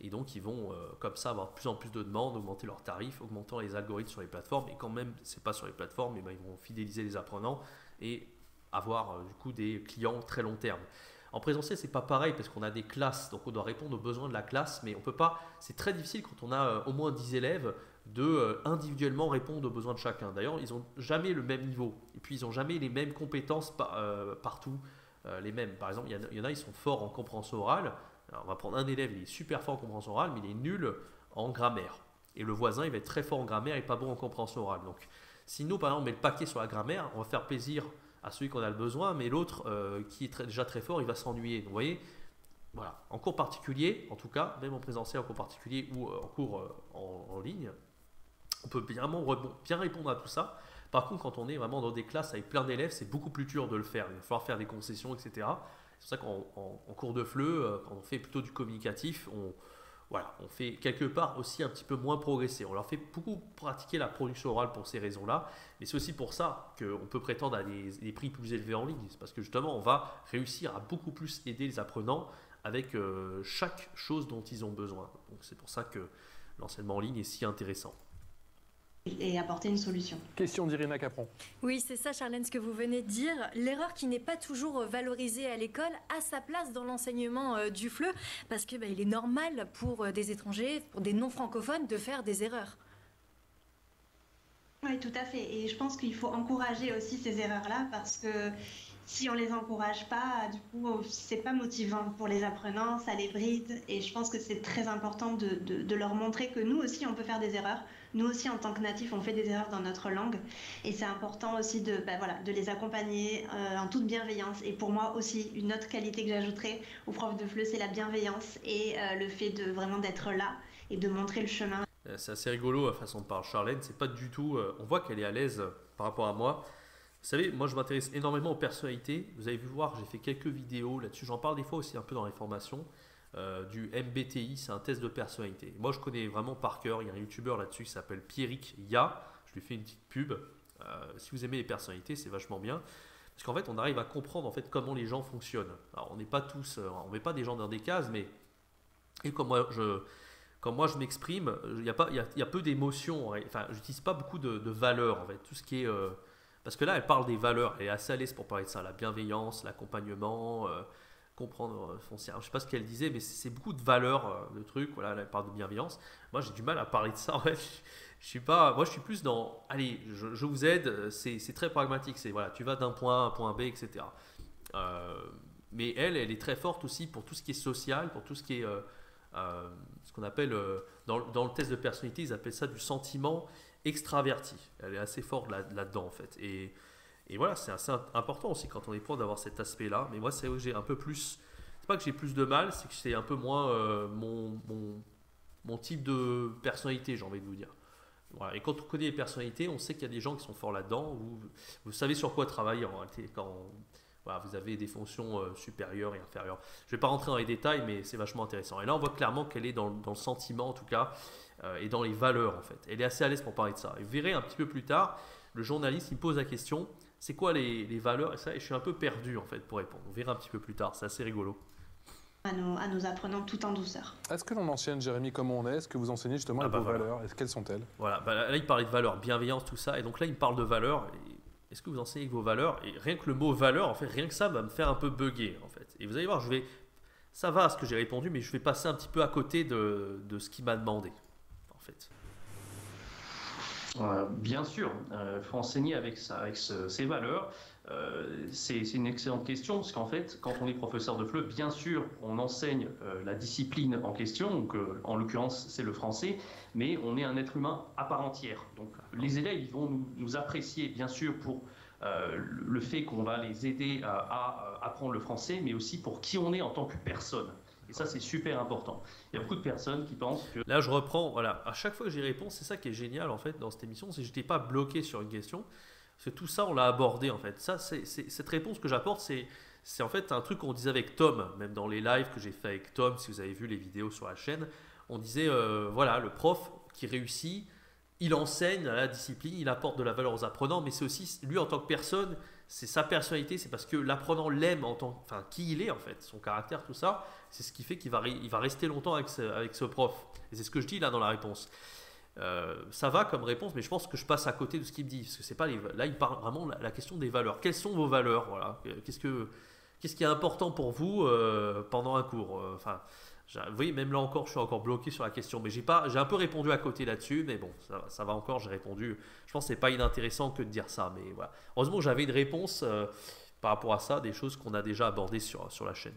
et donc ils vont comme ça avoir de plus en plus de demandes, augmenter leurs tarifs, augmentant les algorithmes sur les plateformes, et quand même, ce n'est pas sur les plateformes, mais ils vont fidéliser les apprenants et avoir du coup des clients très long terme. En présentiel, c'est pas pareil parce qu'on a des classes, donc on doit répondre aux besoins de la classe, mais on peut pas. C'est très difficile quand on a au moins 10 élèves de individuellement répondre aux besoins de chacun. D'ailleurs, ils n'ont jamais le même niveau et puis ils n'ont jamais les mêmes compétences partout. les mêmes. Par exemple, il y en a, ils sont forts en compréhension orale. Alors, on va prendre un élève, il est super fort en compréhension orale, mais il est nul en grammaire. Et le voisin, il va être très fort en grammaire et pas bon en compréhension orale. Donc, si nous, par exemple, on met le paquet sur la grammaire, on va faire plaisir à celui qu'on a le besoin, mais l'autre, qui est déjà très fort, il va s'ennuyer. Donc, vous voyez, voilà. En cours particulier, en tout cas, même en présentiel, en cours particulier ou en cours en ligne, on peut bien répondre à tout ça. Par contre, quand on est vraiment dans des classes avec plein d'élèves, c'est beaucoup plus dur de le faire. Il va falloir faire des concessions, etc. C'est pour ça qu'en cours de FLE, quand on fait plutôt du communicatif, on fait quelque part aussi un petit peu moins progresser. On leur fait beaucoup pratiquer la production orale pour ces raisons-là. Mais c'est aussi pour ça qu'on peut prétendre à des prix plus élevés en ligne. C'est parce que justement, on va réussir à beaucoup plus aider les apprenants avec chaque chose dont ils ont besoin. Donc c'est pour ça que l'enseignement en ligne est si intéressant. Et apporter une solution. Question d'Irina Capron. Oui, c'est ça, Charlène, ce que vous venez de dire. L'erreur qui n'est pas toujours valorisée à l'école a sa place dans l'enseignement du FLE, parce que il est normal pour des étrangers, pour des non-francophones, de faire des erreurs. Oui, tout à fait. Et je pense qu'il faut encourager aussi ces erreurs-là, parce que si on les encourage pas, du coup, c'est pas motivant pour les apprenants, ça les bride. Et je pense que c'est très important de leur montrer que nous aussi, on peut faire des erreurs. Nous aussi, en tant que natifs, on fait des erreurs dans notre langue. Et c'est important aussi de les accompagner en toute bienveillance. Et pour moi aussi, une autre qualité que j'ajouterais aux profs de FLE, c'est la bienveillance et le fait de vraiment d'être là et de montrer le chemin. C'est assez rigolo la façon de parler Charlène. C'est pas du tout. On voit qu'elle est à l'aise par rapport à moi. Vous savez, moi je m'intéresse énormément aux personnalités. Vous avez vu voir, j'ai fait quelques vidéos là-dessus. J'en parle des fois aussi un peu dans les formations. Du MBTI, c'est un test de personnalité. Moi je connais vraiment par cœur. Il y a un youtubeur là-dessus qui s'appelle Pierrick Ya. Je lui fais une petite pub. Si vous aimez les personnalités, c'est vachement bien. Parce qu'en fait, on arrive à comprendre en fait comment les gens fonctionnent. Alors on n'est pas tous, on met pas des gens dans des cases, mais et comme moi je m'exprime, il y a peu d'émotions. Enfin, j'utilise pas beaucoup de valeurs en fait. Tout ce qui est parce que là, elle parle des valeurs. Elle est assez à l'aise pour parler de ça, la bienveillance, l'accompagnement, comprendre foncière. Je sais pas ce qu'elle disait, mais c'est beaucoup de valeurs, de trucs. Voilà, elle parle de bienveillance. Moi, j'ai du mal à parler de ça. En fait, je suis pas. Moi, je suis plus dans. Allez, je vous aide. C'est très pragmatique. C'est voilà, tu vas d'un point A à un point B, etc. Mais elle est très forte aussi pour tout ce qui est social, pour tout ce qui est ce qu'on appelle dans le test de personnalité, ils appellent ça du sentiment extraverti. Elle est assez forte là-dedans en fait. Et voilà, c'est assez important aussi quand on est prof d'avoir cet aspect-là. Mais moi, c'est vrai que j'ai un peu plus. C'est pas que j'ai plus de mal, c'est que c'est un peu moins mon type de personnalité, j'ai envie de vous dire. Voilà. Et quand on connaît les personnalités, on sait qu'il y a des gens qui sont forts là-dedans. Vous savez sur quoi travailler en réalité quand voilà, vous avez des fonctions supérieures et inférieures. Je ne vais pas rentrer dans les détails, mais c'est vachement intéressant. Et là, on voit clairement qu'elle est dans le sentiment, en tout cas, et dans les valeurs, en fait. Elle est assez à l'aise pour parler de ça. Et vous verrez un petit peu plus tard, le journaliste, il me pose la question, c'est quoi les valeurs et ça, et je suis un peu perdu, en fait, pour répondre. Vous verrez un petit peu plus tard, c'est assez rigolo. À nos apprenants tout en douceur. Est-ce que l'on enseigne, Jérémy, comme on est? Est-ce que vous enseignez justement vos valeurs? Quelles sont-elles? Voilà, là, il parlait de valeurs, bienveillance, tout ça. Et donc là, il me parle de valeurs. Est-ce que vous enseignez vos valeurs? Et rien que le mot valeur, en fait, rien que ça va me faire un peu bugger, en fait. Et vous allez voir, ça va à ce que j'ai répondu, mais je vais passer un petit peu à côté de ce qu'il m'a demandé, en fait. Bien sûr, il faut enseigner avec ces valeurs. C'est une excellente question, parce qu'en fait, quand on est professeur de FLE, bien sûr, on enseigne la discipline en question, donc en l'occurrence, c'est le français, mais on est un être humain à part entière. Donc, les élèves, ils vont nous apprécier, bien sûr, pour le fait qu'on va les aider à apprendre le français, mais aussi pour qui on est en tant que personne. Et ça, c'est super important. Il y a beaucoup de personnes qui pensent que... Là, je reprends, voilà, à chaque fois que j'y réponds, c'est ça qui est génial, en fait, dans cette émission, c'est que je n'étais pas bloqué sur une question. Parce que tout ça, on l'a abordé en fait. Ça, cette réponse que j'apporte, c'est en fait un truc qu'on disait avec Tom, même dans les lives que j'ai fait avec Tom, si vous avez vu les vidéos sur la chaîne. On disait, voilà, le prof qui réussit, il enseigne la discipline, il apporte de la valeur aux apprenants, mais c'est aussi, lui en tant que personne, c'est sa personnalité, c'est parce que l'apprenant l'aime enfin, qui il est en fait, son caractère, tout ça, c'est ce qui fait qu'il va rester longtemps avec ce prof. Et c'est ce que je dis là dans la réponse. Ça va comme réponse, mais je pense que je passe à côté de ce qu'il me dit, parce que c'est pas là il parle vraiment de la question des valeurs. Quelles sont vos valeurs, voilà. Qu'est-ce qui est important pour vous pendant un cours, enfin, vous voyez, même là encore, je suis encore bloqué sur la question, mais j'ai un peu répondu à côté là-dessus, mais bon, ça va encore, j'ai répondu. Je pense que c'est pas inintéressant que de dire ça, mais voilà. Heureusement, j'avais une réponse par rapport à ça, des choses qu'on a déjà abordées sur la chaîne?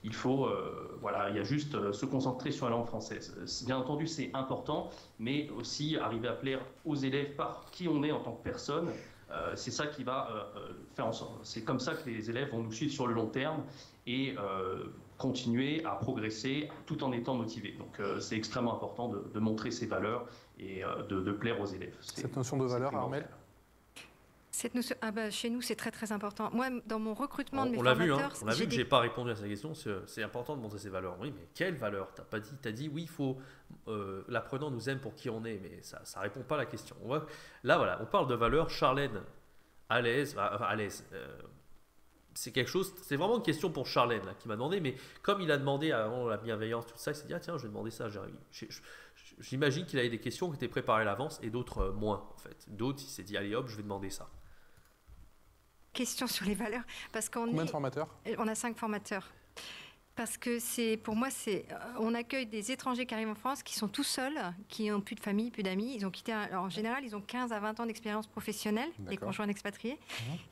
Il faut, voilà, il y a juste se concentrer sur la langue française. Bien entendu, c'est important, mais aussi arriver à plaire aux élèves par qui on est en tant que personne. C'est ça qui va faire en sorte. C'est comme ça que les élèves vont nous suivre sur le long terme et continuer à progresser tout en étant motivés. Donc, c'est extrêmement important de montrer ses valeurs et de plaire aux élèves. Cette notion de valeur, Armelle? Cette notion, chez nous, c'est très très important. Moi, dans mon recrutement de mes On l'a vu, formateurs, on l'a vu que j'ai pas répondu à sa question. C'est important de montrer ses valeurs. Oui, mais quelles valeurs? T'as dit oui, il faut l'apprenant nous aime pour qui on est, mais ça répond pas à la question. Là, voilà, on parle de valeurs. Charlène, à l'aise, c'est quelque chose. C'est vraiment une question pour Charlène là, qui m'a demandé, mais comme il a demandé avant la bienveillance, tout ça, il s'est dit tiens, je vais demander ça à Jérémy. J'imagine qu'il avait des questions qui étaient préparées à l'avance et d'autres moins en fait. D'autres, il s'est dit allez hop, je vais demander ça. Question sur les valeurs, parce Combien de formateurs? On a 5 formateurs. Parce que pour moi, on accueille des étrangers qui arrivent en France, qui sont tout seuls, qui n'ont plus de famille, plus d'amis. Ils ont quitté, alors en général, ils ont 15 à 20 ans d'expérience professionnelle, les conjoints d'expatriés.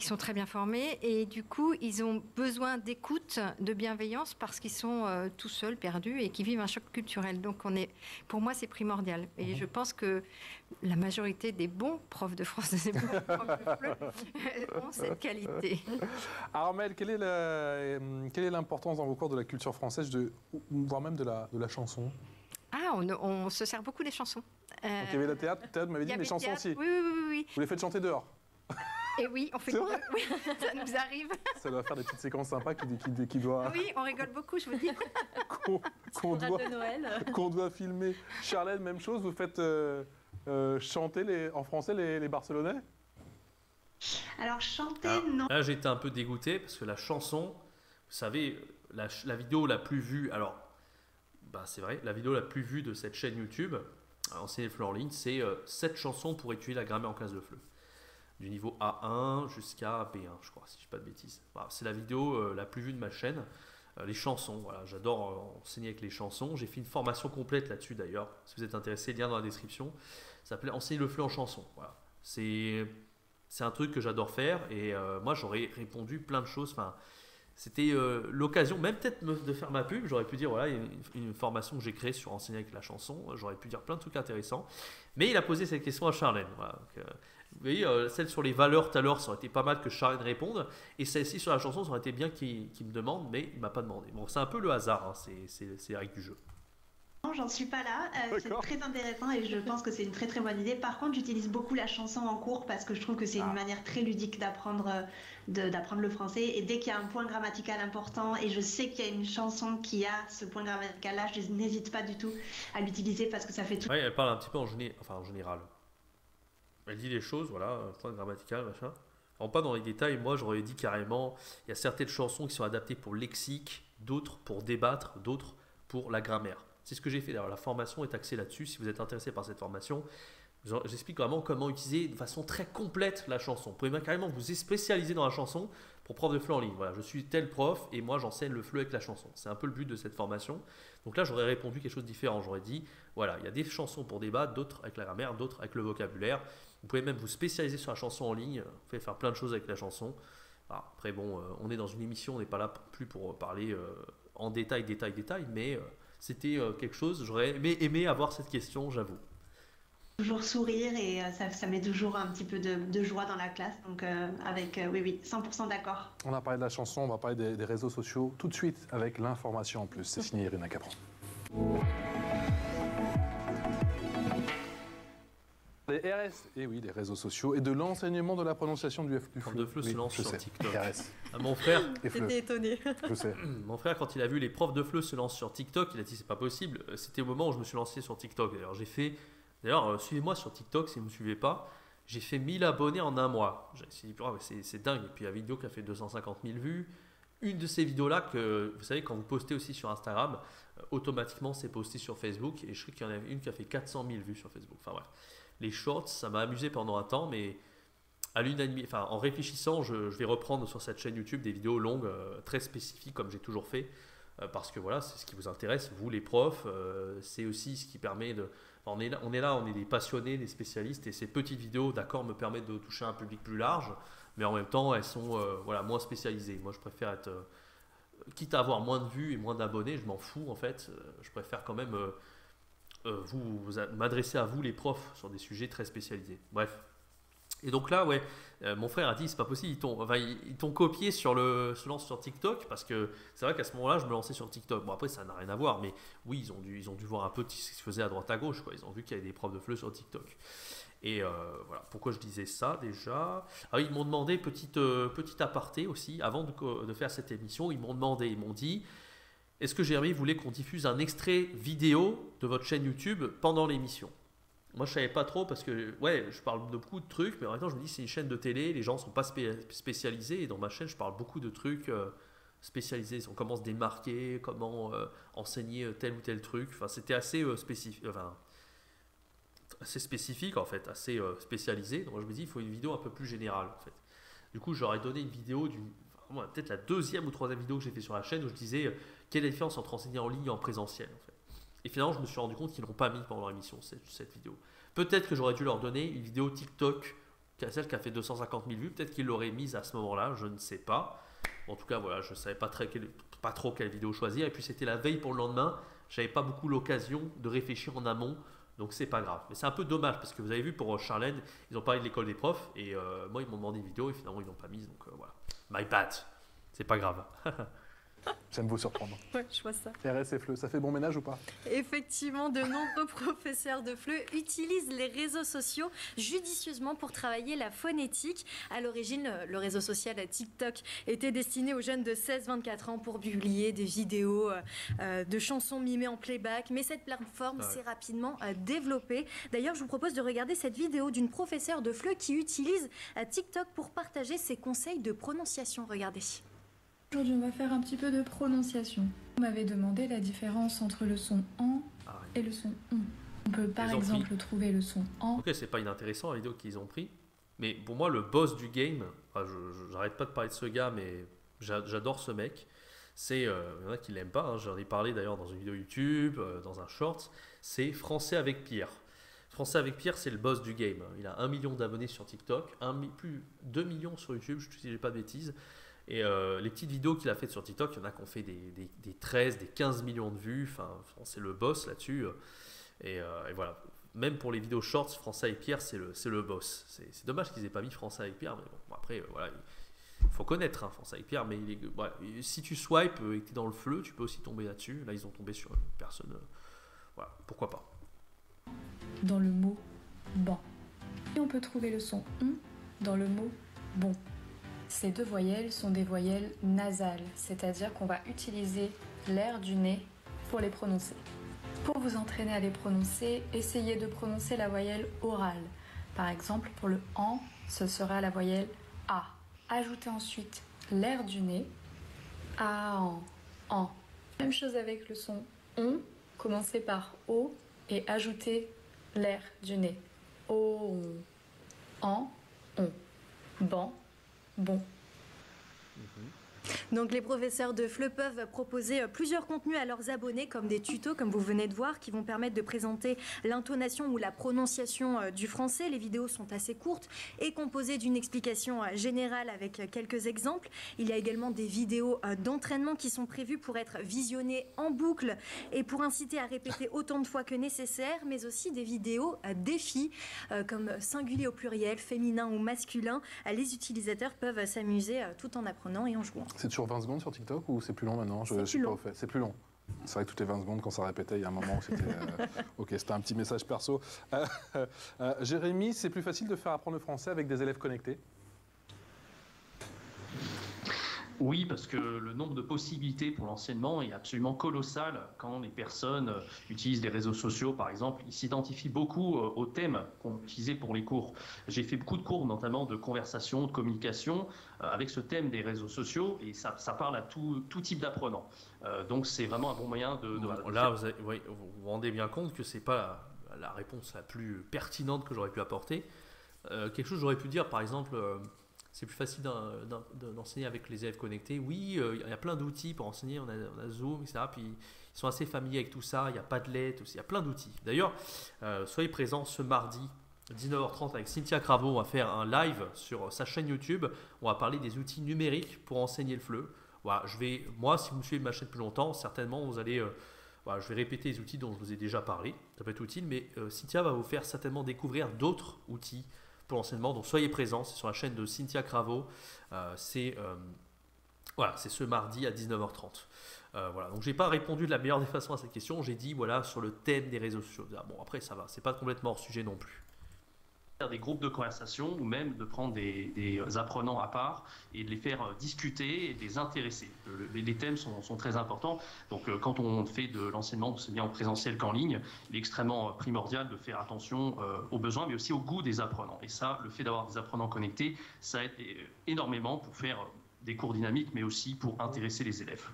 Ils sont très bien formés et du coup, ils ont besoin d'écoute, de bienveillance parce qu'ils sont tout seuls, perdus et qui vivent un choc culturel. Donc, pour moi, c'est primordial. Et je pense que la majorité des bons profs de français, des bons profs de FLE ont cette qualité. Armelle, quelle est l'importance dans vos cours de la culture française, voire même de la chanson? On se sert beaucoup des chansons. Donc il y avait le théâtre, vous m'avez dit, mais les chansons aussi. Oui. Vous les faites chanter dehors? Et oui, on fait les deux. Oui, ça nous arrive. Ça doit faire des petites séquences sympas qui doivent... Oui, on rigole beaucoup, je vous dis. qu'on doit filmer. Charlène, même chose, vous faites chanter en français les Barcelonais? Alors chanter, non. Là, j'étais un peu dégoûté parce que la chanson, vous savez, la vidéo la plus vue, alors, c'est vrai, la vidéo la plus vue de cette chaîne YouTube, Enseigner le FLE en ligne, c'est 7 chansons pour étudier la grammaire en classe de FLE. Du niveau A1 jusqu'à B1, je crois, si je ne dis pas de bêtises. C'est la vidéo la plus vue de ma chaîne. Les chansons, voilà, j'adore enseigner avec les chansons. J'ai fait une formation complète là-dessus d'ailleurs. Si vous êtes intéressé, lien dans la description. Ça s'appelait Enseigner le FLE en chanson. Voilà. C'est un truc que j'adore faire et moi j'aurais répondu plein de choses. Enfin, c'était l'occasion, même peut-être de faire ma pub. J'aurais pu dire voilà, une formation que j'ai créée sur enseigner avec la chanson. J'aurais pu dire plein de trucs intéressants. Mais il a posé cette question à Charlène. Voilà. Donc, vous voyez, celle sur les valeurs tout à l'heure, ça aurait été pas mal que Charlène réponde. Et celle-ci sur la chanson, ça aurait été bien qu'il me demande, mais il ne m'a pas demandé. Bon, c'est un peu le hasard, hein, c'est la règle du jeu. Non, j'en suis pas là. C'est très intéressant et je pense que c'est une très très bonne idée. Par contre, j'utilise beaucoup la chanson en cours parce que je trouve que c'est une manière très ludique d'apprendre le français. Et dès qu'il y a un point grammatical important et je sais qu'il y a une chanson qui a ce point grammatical-là, je n'hésite pas du tout à l'utiliser parce que ça fait tout. Oui, elle parle un petit peu en général. Elle dit les choses, voilà, point grammatical, machin. En pas dans les détails, moi j'aurais dit carrément, il y a certaines chansons qui sont adaptées pour le lexique, d'autres pour débattre, d'autres pour la grammaire. C'est ce que j'ai fait. Alors, la formation est axée là-dessus. Si vous êtes intéressé par cette formation, j'explique vraiment comment utiliser de façon très complète la chanson. Vous pouvez même carrément vous spécialiser dans la chanson pour prof de FLE en ligne. Voilà, je suis tel prof et moi j'enseigne le FLE avec la chanson. C'est un peu le but de cette formation. Donc là, j'aurais répondu quelque chose de différent. J'aurais dit, voilà, il y a des chansons pour débattre, d'autres avec la grammaire, d'autres avec le vocabulaire. Vous pouvez même vous spécialiser sur la chanson en ligne. Vous pouvez faire plein de choses avec la chanson. Alors, après, bon, on est dans une émission, on n'est pas là plus pour parler en détail, mais... c'était quelque chose, j'aurais aimé avoir cette question, j'avoue. Toujours sourire et ça met toujours un petit peu de joie dans la classe. Donc oui, 100% d'accord. On a parlé de la chanson, on va parler des réseaux sociaux tout de suite avec l'information en plus. C'est signé Irina Capron. Les RS, et oui, les réseaux sociaux, et de l'enseignement de la prononciation du FLE. Le FLE se lance sur TikTok. RS. Mon frère, j'étais étonné. Je sais. Mon frère, quand il a vu les profs de FLE se lancent sur TikTok, il a dit c'est pas possible. C'était au moment où je me suis lancé sur TikTok. D'ailleurs, suivez-moi sur TikTok si vous ne me suivez pas. J'ai fait 1000 abonnés en un mois. C'est dingue. Et puis la vidéo qui a fait 250 000 vues. Une de ces vidéos-là que, vous savez, quand vous postez aussi sur Instagram, automatiquement c'est posté sur Facebook. Et je sais qu'il y en a une qui a fait 400 000 vues sur Facebook. Enfin bref. Les shorts, ça m'a amusé pendant un temps, mais à l'unanimité, en réfléchissant, je vais reprendre sur cette chaîne YouTube des vidéos longues, très spécifiques, comme j'ai toujours fait. parce que voilà, c'est ce qui vous intéresse, vous les profs, c'est aussi ce qui permet de... On est là, on est des passionnés, des spécialistes, et ces petites vidéos, d'accord, me permettent de toucher un public plus large, mais en même temps, elles sont voilà, moins spécialisées. Moi, je préfère être... quitte à avoir moins de vues et moins d'abonnés, je m'en fous en fait. Je préfère quand même m'adresser à vous, les profs, sur des sujets très spécialisés. Bref. Et donc là, ouais, mon frère a dit, c'est pas possible, ils t'ont copié se lance sur TikTok, parce que c'est vrai qu'à ce moment-là, je me lançais sur TikTok. Bon, après, ça n'a rien à voir, mais oui, ils ont dû voir un peu ce qui se faisait à droite à gauche, quoi. Ils ont vu qu'il y avait des profs de FLE sur TikTok. Et voilà, pourquoi je disais ça déjà. Ah, ils m'ont demandé, petit aparté aussi, avant de faire cette émission, ils m'ont dit, est-ce que Jérémy voulait qu'on diffuse un extrait vidéo de votre chaîne YouTube pendant l'émission? Moi, je savais pas trop parce que, ouais, je parle de beaucoup de trucs, mais en même temps, je me dis, c'est une chaîne de télé, les gens ne sont pas spécialisés, et dans ma chaîne, je parle beaucoup de trucs spécialisés. On commence à démarquer, comment enseigner tel ou tel truc. Enfin, c'était assez spécifique, assez spécifique, en fait, assez spécialisé. Donc, moi, je me dis, il faut une vidéo un peu plus générale, en fait. Du coup, j'aurais donné une vidéo peut-être la deuxième ou troisième vidéo que j'ai fait sur la chaîne, où je disais quelle est la différence entre enseigner en ligne et en présentiel, en fait. Et finalement, je me suis rendu compte qu'ils ne l'ont pas mis pendant l'émission, cette vidéo. Peut-être que j'aurais dû leur donner une vidéo TikTok, celle qui a fait 250 000 vues. Peut-être qu'ils l'auraient mise à ce moment-là, je ne sais pas. En tout cas, voilà, je ne savais pas trop quelle vidéo choisir. Et puis, c'était la veille pour le lendemain. Je n'avais pas beaucoup l'occasion de réfléchir en amont. Donc, c'est pas grave. Mais c'est un peu dommage parce que vous avez vu, pour Charlène, ils ont parlé de l'école des profs. Et moi, ils m'ont demandé une vidéo et finalement, ils ne l'ont pas mise. Donc, voilà. My bad. C'est pas grave. J'aime vous surprendre. Ouais, je vois ça. RS et FLE, ça fait bon ménage ou pas? Effectivement, de nombreux professeurs de FLE utilisent les réseaux sociaux judicieusement pour travailler la phonétique. À l'origine, le réseau social TikTok était destiné aux jeunes de 16-24 ans pour publier des vidéos de chansons mimées en playback. Mais cette plateforme s'est rapidement développée. D'ailleurs, je vous propose de regarder cette vidéo d'une professeure de FLE qui utilise TikTok pour partager ses conseils de prononciation. Regardez. Aujourd'hui, on va faire un petit peu de prononciation. On m'avait demandé la différence entre le son en et le son on. On peut par exemple trouver le son en. Ok, c'est pas inintéressant la vidéo qu'ils ont pris. Mais pour moi, le boss du game, j'arrête pas de parler de ce gars, mais j'adore ce mec. Il y en a qui l'aiment pas, hein, j'en ai parlé d'ailleurs dans une vidéo YouTube, dans un short. C'est Français avec Pierre. Français avec Pierre, c'est le boss du game. Il a 1 million d'abonnés sur TikTok, 2 millions sur YouTube, si je dis pas de bêtises. Et les petites vidéos qu'il a faites sur TikTok, il y en a qui ont fait des 13, des 15 millions de vues. Enfin, c'est le boss là-dessus. Et voilà. Même pour les vidéos shorts, Français avec Pierre, c'est le boss. C'est dommage qu'ils aient pas mis Français avec Pierre. Mais bon, après, voilà, il faut connaître Français avec Pierre. Mais voilà, si tu swipes et que tu es dans le FLE, tu peux aussi tomber là-dessus. Là, ils ont tombé sur une personne. Voilà, pourquoi pas. Dans le mot ban. Et on peut trouver le son on dans le mot bon. Ces deux voyelles sont des voyelles nasales, c'est-à-dire qu'on va utiliser l'air du nez pour les prononcer. Pour vous entraîner à les prononcer, essayez de prononcer la voyelle orale. Par exemple, pour le en, ce sera la voyelle a. Ajoutez ensuite l'air du nez, a, en. Même chose avec le son on, commencez par o et ajoutez l'air du nez. O, en, on. Ban, bon. Donc les professeurs de FLE peuvent proposer plusieurs contenus à leurs abonnés, comme des tutos, comme vous venez de voir, qui vont permettre de présenter l'intonation ou la prononciation du français. Les vidéos sont assez courtes et composées d'une explication générale avec quelques exemples. Il y a également des vidéos d'entraînement qui sont prévues pour être visionnées en boucle et pour inciter à répéter autant de fois que nécessaire, mais aussi des vidéos défis, comme singulier au pluriel, féminin ou masculin. Les utilisateurs peuvent s'amuser tout en apprenant et en jouant. C'est toujours 20 secondes sur TikTok ou c'est plus long maintenant? Je suis pas au fait. C'est plus long. C'est vrai que toutes les 20 secondes, quand ça répétait, il y a un moment où c'était... Ok, c'était un petit message perso. Jérémy, c'est plus facile de faire apprendre le français avec des élèves connectés? Oui, parce que le nombre de possibilités pour l'enseignement est absolument colossal quand les personnes utilisent les réseaux sociaux, par exemple. Ils s'identifient beaucoup aux thèmes qu'on utilisait pour les cours. J'ai fait beaucoup de cours, notamment de conversation, de communication, avec ce thème des réseaux sociaux, et ça parle à tout type d'apprenants. Donc c'est vraiment un bon moyen de là, vous vous rendez bien compte que c'est pas la réponse la plus pertinente que j'aurais pu apporter. Quelque chose que j'aurais pu dire, par exemple... c'est plus facile d'enseigner avec les élèves connectés. Oui, il y a plein d'outils pour enseigner, on a Zoom, etc. Puis ils sont assez familiers avec tout ça, il y a Padlet, il y a plein d'outils. D'ailleurs, soyez présents ce mardi 19h30 avec Cynthia Cravo, on va faire un live sur sa chaîne YouTube. On va parler des outils numériques pour enseigner le FLE. Voilà, moi, si vous me suivez ma chaîne depuis longtemps, certainement vous allez, voilà, je vais répéter les outils dont je vous ai déjà parlé. Ça peut être utile, mais Cynthia va vous faire certainement découvrir d'autres outils pour l'enseignement. Donc soyez présents, c'est sur la chaîne de Cynthia Cravo. C'est ce mardi à 19h30. Voilà, donc j'ai pas répondu de la meilleure des façons à cette question. J'ai dit voilà sur le thème des réseaux sociaux. Bon après ça va, c'est pas complètement hors sujet non plus. Des groupes de conversation ou même de prendre des apprenants à part et de les faire discuter et de les intéresser. Les thèmes sont très importants. Donc quand on fait de l'enseignement aussi bien en présentiel qu'en ligne, il est extrêmement primordial de faire attention aux besoins mais aussi au goût des apprenants. Et ça, le fait d'avoir des apprenants connectés, ça aide énormément pour faire des cours dynamiques mais aussi pour intéresser les élèves.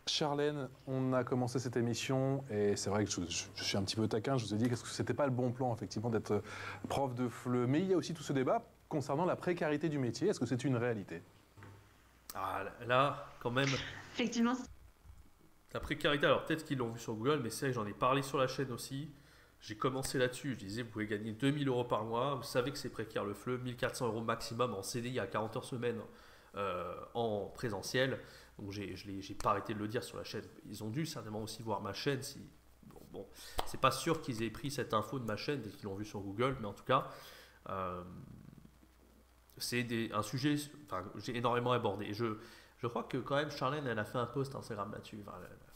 Charlène, on a commencé cette émission et c'est vrai que je suis un petit peu taquin, je vous ai dit que c'était pas le bon plan effectivement d'être prof de FLE, mais il y a aussi tout ce débat concernant la précarité du métier, est-ce que c'est une réalité? Ah là, quand même... Effectivement. La précarité, alors peut-être qu'ils l'ont vu sur Google, mais c'est vrai que j'en ai parlé sur la chaîne aussi, j'ai commencé là-dessus, je disais vous pouvez gagner 2000 € par mois, vous savez que c'est précaire le FLE, 1400 € maximum en CDI à 40 heures semaine en présentiel. Donc j'ai pas arrêté de le dire sur la chaîne. Ils ont dû certainement aussi voir ma chaîne. Bon, c'est pas sûr qu'ils aient pris cette info de ma chaîne dès qu'ils l'ont vu sur Google, mais en tout cas, c'est un sujet que j'ai énormément abordé. Et je crois que quand même Charlène, elle a fait un post Instagram là-dessus.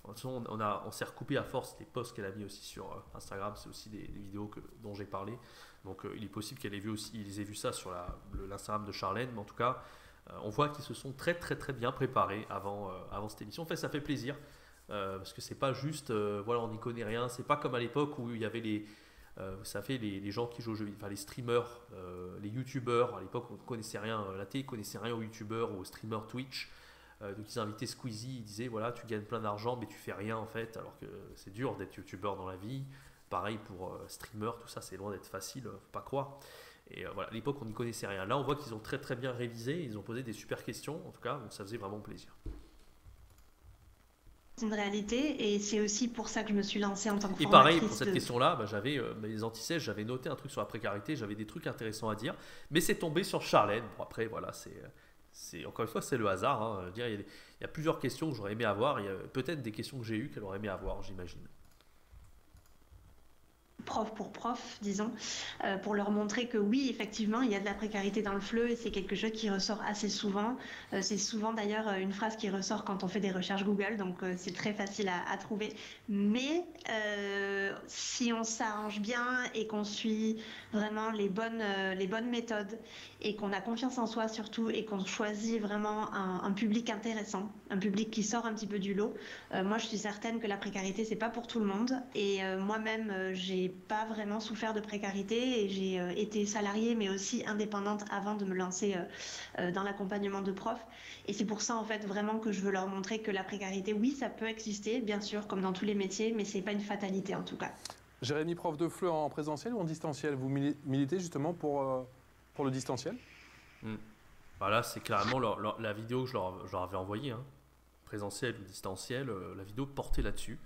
On s'est recoupé à force des posts qu'elle a mis aussi sur Instagram. C'est aussi des vidéos dont j'ai parlé. Donc il est possible qu'elle ait vu aussi, ils aient vu ça sur l'Instagram de Charlène, mais en tout cas. On voit qu'ils se sont très bien préparés avant cette émission. En fait, ça fait plaisir parce que c'est pas juste, voilà, on n'y connaît rien. C'est pas comme à l'époque où il y avait les gens qui jouent aux jeux vidéo, enfin les streamers, les youtubeurs. À l'époque, on ne connaissait rien, la télé ne connaissait rien aux youtubeurs ou aux streamers Twitch. Donc ils invitaient Squeezie, ils disaient voilà, tu gagnes plein d'argent, mais tu fais rien en fait, alors que c'est dur d'être youtubeur dans la vie. Pareil pour streamer, tout ça, c'est loin d'être facile, faut pas croire. Et voilà, à l'époque, on n'y connaissait rien. Là, on voit qu'ils ont très bien révisé. Ils ont posé des super questions, en tout cas, donc ça faisait vraiment plaisir. C'est une réalité, et c'est aussi pour ça que je me suis lancée en tant que formatrice. Et pareil, pour cette question-là, j'avais les antisèches, j'avais noté un truc sur la précarité, j'avais des trucs intéressants à dire, mais c'est tombé sur Charlène. Bon, après, voilà, encore une fois, c'est le hasard. Hein. Il y a plusieurs questions que j'aurais aimé avoir. Il y a peut-être des questions que j'ai eues qu'elle aurait aimé avoir, j'imagine. Prof pour prof, disons, pour leur montrer que oui, effectivement, il y a de la précarité dans le FLE et c'est quelque chose qui ressort assez souvent. C'est souvent d'ailleurs une phrase qui ressort quand on fait des recherches Google, donc c'est très facile à trouver. Mais si on s'arrange bien et qu'on suit vraiment les bonnes méthodes et qu'on a confiance en soi surtout et qu'on choisit vraiment un public intéressant, un public qui sort un petit peu du lot, moi je suis certaine que la précarité c'est pas pour tout le monde et moi-même j'ai pas vraiment souffert de précarité et j'ai été salariée mais aussi indépendante avant de me lancer dans l'accompagnement de profs et c'est pour ça en fait vraiment que je veux leur montrer que la précarité oui ça peut exister bien sûr comme dans tous les métiers mais c'est pas une fatalité en tout cas. Jérémy, prof de FLE en présentiel ou en distanciel, vous militez justement pour le distanciel? Voilà, c'est clairement la vidéo que je leur avais envoyée, hein. Présentiel ou distanciel, la vidéo portée là-dessus.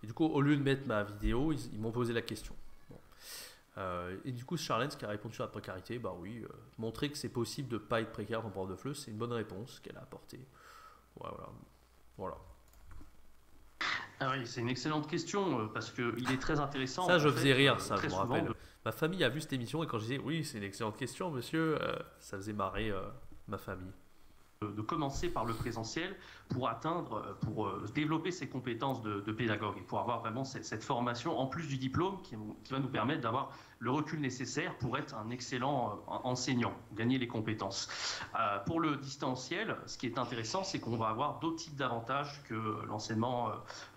Et du coup, au lieu de mettre ma vidéo, ils m'ont posé la question. Bon. Et du coup, Charlène, ce qui a répondu sur la précarité, bah oui, montrer que c'est possible de ne pas être précaire en prof de FLE, c'est une bonne réponse qu'elle a apportée. Voilà. Ah oui, c'est une excellente question parce qu'il est très intéressant. Ça, je faisais rire, ça, je me rappelle. Ma famille a vu cette émission et quand je disais oui, c'est une excellente question, monsieur, ça faisait marrer ma famille. De commencer par le présentiel pour développer ses compétences de pédagogue et pour avoir vraiment cette formation en plus du diplôme qui va nous permettre d'avoir le recul nécessaire pour être un excellent enseignant, gagner les compétences. Pour le distanciel, ce qui est intéressant, c'est qu'on va avoir d'autres types d'avantages que l'enseignement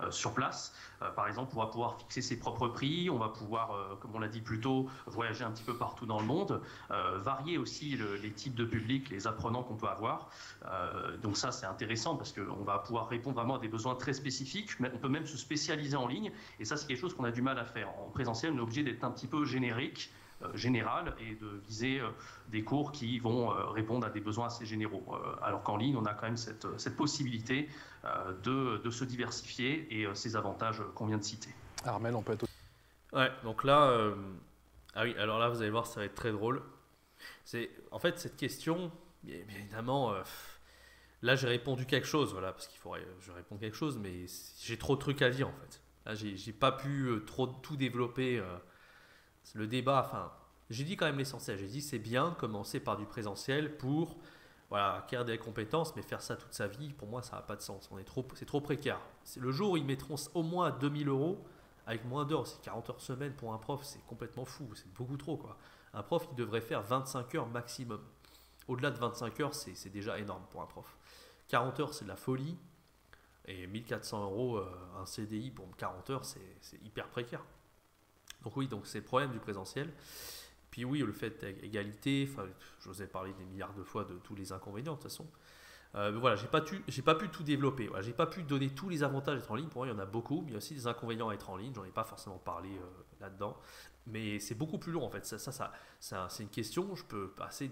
sur place. Par exemple, on va pouvoir fixer ses propres prix, on va pouvoir, comme on l'a dit plus tôt, voyager un petit peu partout dans le monde, varier aussi les types de publics, les apprenants qu'on peut avoir. Donc ça, c'est intéressant parce qu'on va pouvoir répondre vraiment à des besoins très spécifiques, mais on peut même se spécialiser en ligne, et ça, c'est quelque chose qu'on a du mal à faire. En présentiel, on est obligé d'être un petit peu générique, générale et de viser des cours qui vont répondre à des besoins assez généraux. Alors qu'en ligne, on a quand même cette possibilité de se diversifier et ces avantages qu'on vient de citer. Armel, on peut être... Ouais, donc là, ah oui, alors là, vous allez voir, ça va être très drôle. En fait, cette question, bien évidemment, là, j'ai répondu quelque chose, voilà, parce qu'il faudrait, je réponds quelque chose, mais j'ai trop de trucs à dire, en fait. Là, j'ai pas pu trop tout développer. Le débat, enfin, j'ai dit quand même l'essentiel. J'ai dit, c'est bien de commencer par du présentiel pour, voilà, acquérir des compétences, mais faire ça toute sa vie, pour moi, ça n'a pas de sens. C'est trop précaire. Le jour où ils mettront au moins 2 000 € avec moins d'heures, c'est 40 heures semaine pour un prof, c'est complètement fou, c'est beaucoup trop, quoi. Un prof, il devrait faire 25 heures maximum. Au-delà de 25 heures, c'est déjà énorme pour un prof. 40 heures, c'est de la folie. Et 1 400 € un CDI pour 40 heures, c'est hyper précaire. Donc oui, donc c'est le problème du présentiel. Puis oui, le fait d'égalité, enfin, je vous ai parlé des milliards de fois de tous les inconvénients de toute façon. Voilà, j'ai pas pu tout développer. Voilà, j'ai pas pu donner tous les avantages d'être en ligne. Pour moi, il y en a beaucoup, mais il y a aussi des inconvénients à être en ligne. J'en ai pas forcément parlé là-dedans, mais c'est beaucoup plus long en fait. C'est une question. Je peux passer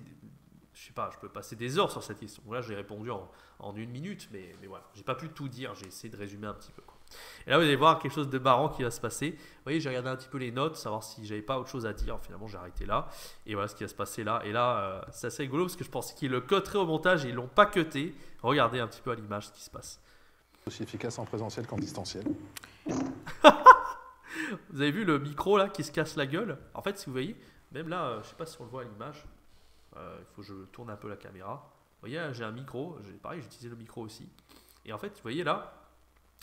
des heures sur cette question. Là, j'ai répondu en 1 minute, mais voilà, j'ai pas pu tout dire. J'ai essayé de résumer un petit peu, quoi. Et là, vous allez voir quelque chose de marrant qui va se passer. Vous voyez, j'ai regardé un petit peu les notes, savoir si j'avais pas autre chose à dire. Finalement, j'ai arrêté là. Et voilà ce qui va se passer là. Et là, c'est assez rigolo parce que je pensais qu'ils le cutteraient au montage et ils l'ont pas cuté. Regardez un petit peu à l'image ce qui se passe. Aussi efficace en présentiel qu'en distanciel. Vous avez vu le micro là qui se casse la gueule? En fait, si vous voyez, même là, je sais pas si on le voit à l'image. Il faut que je tourne un peu la caméra. Vous voyez, j'ai un micro. Pareil, j'ai utilisé le micro aussi. Et en fait, vous voyez là,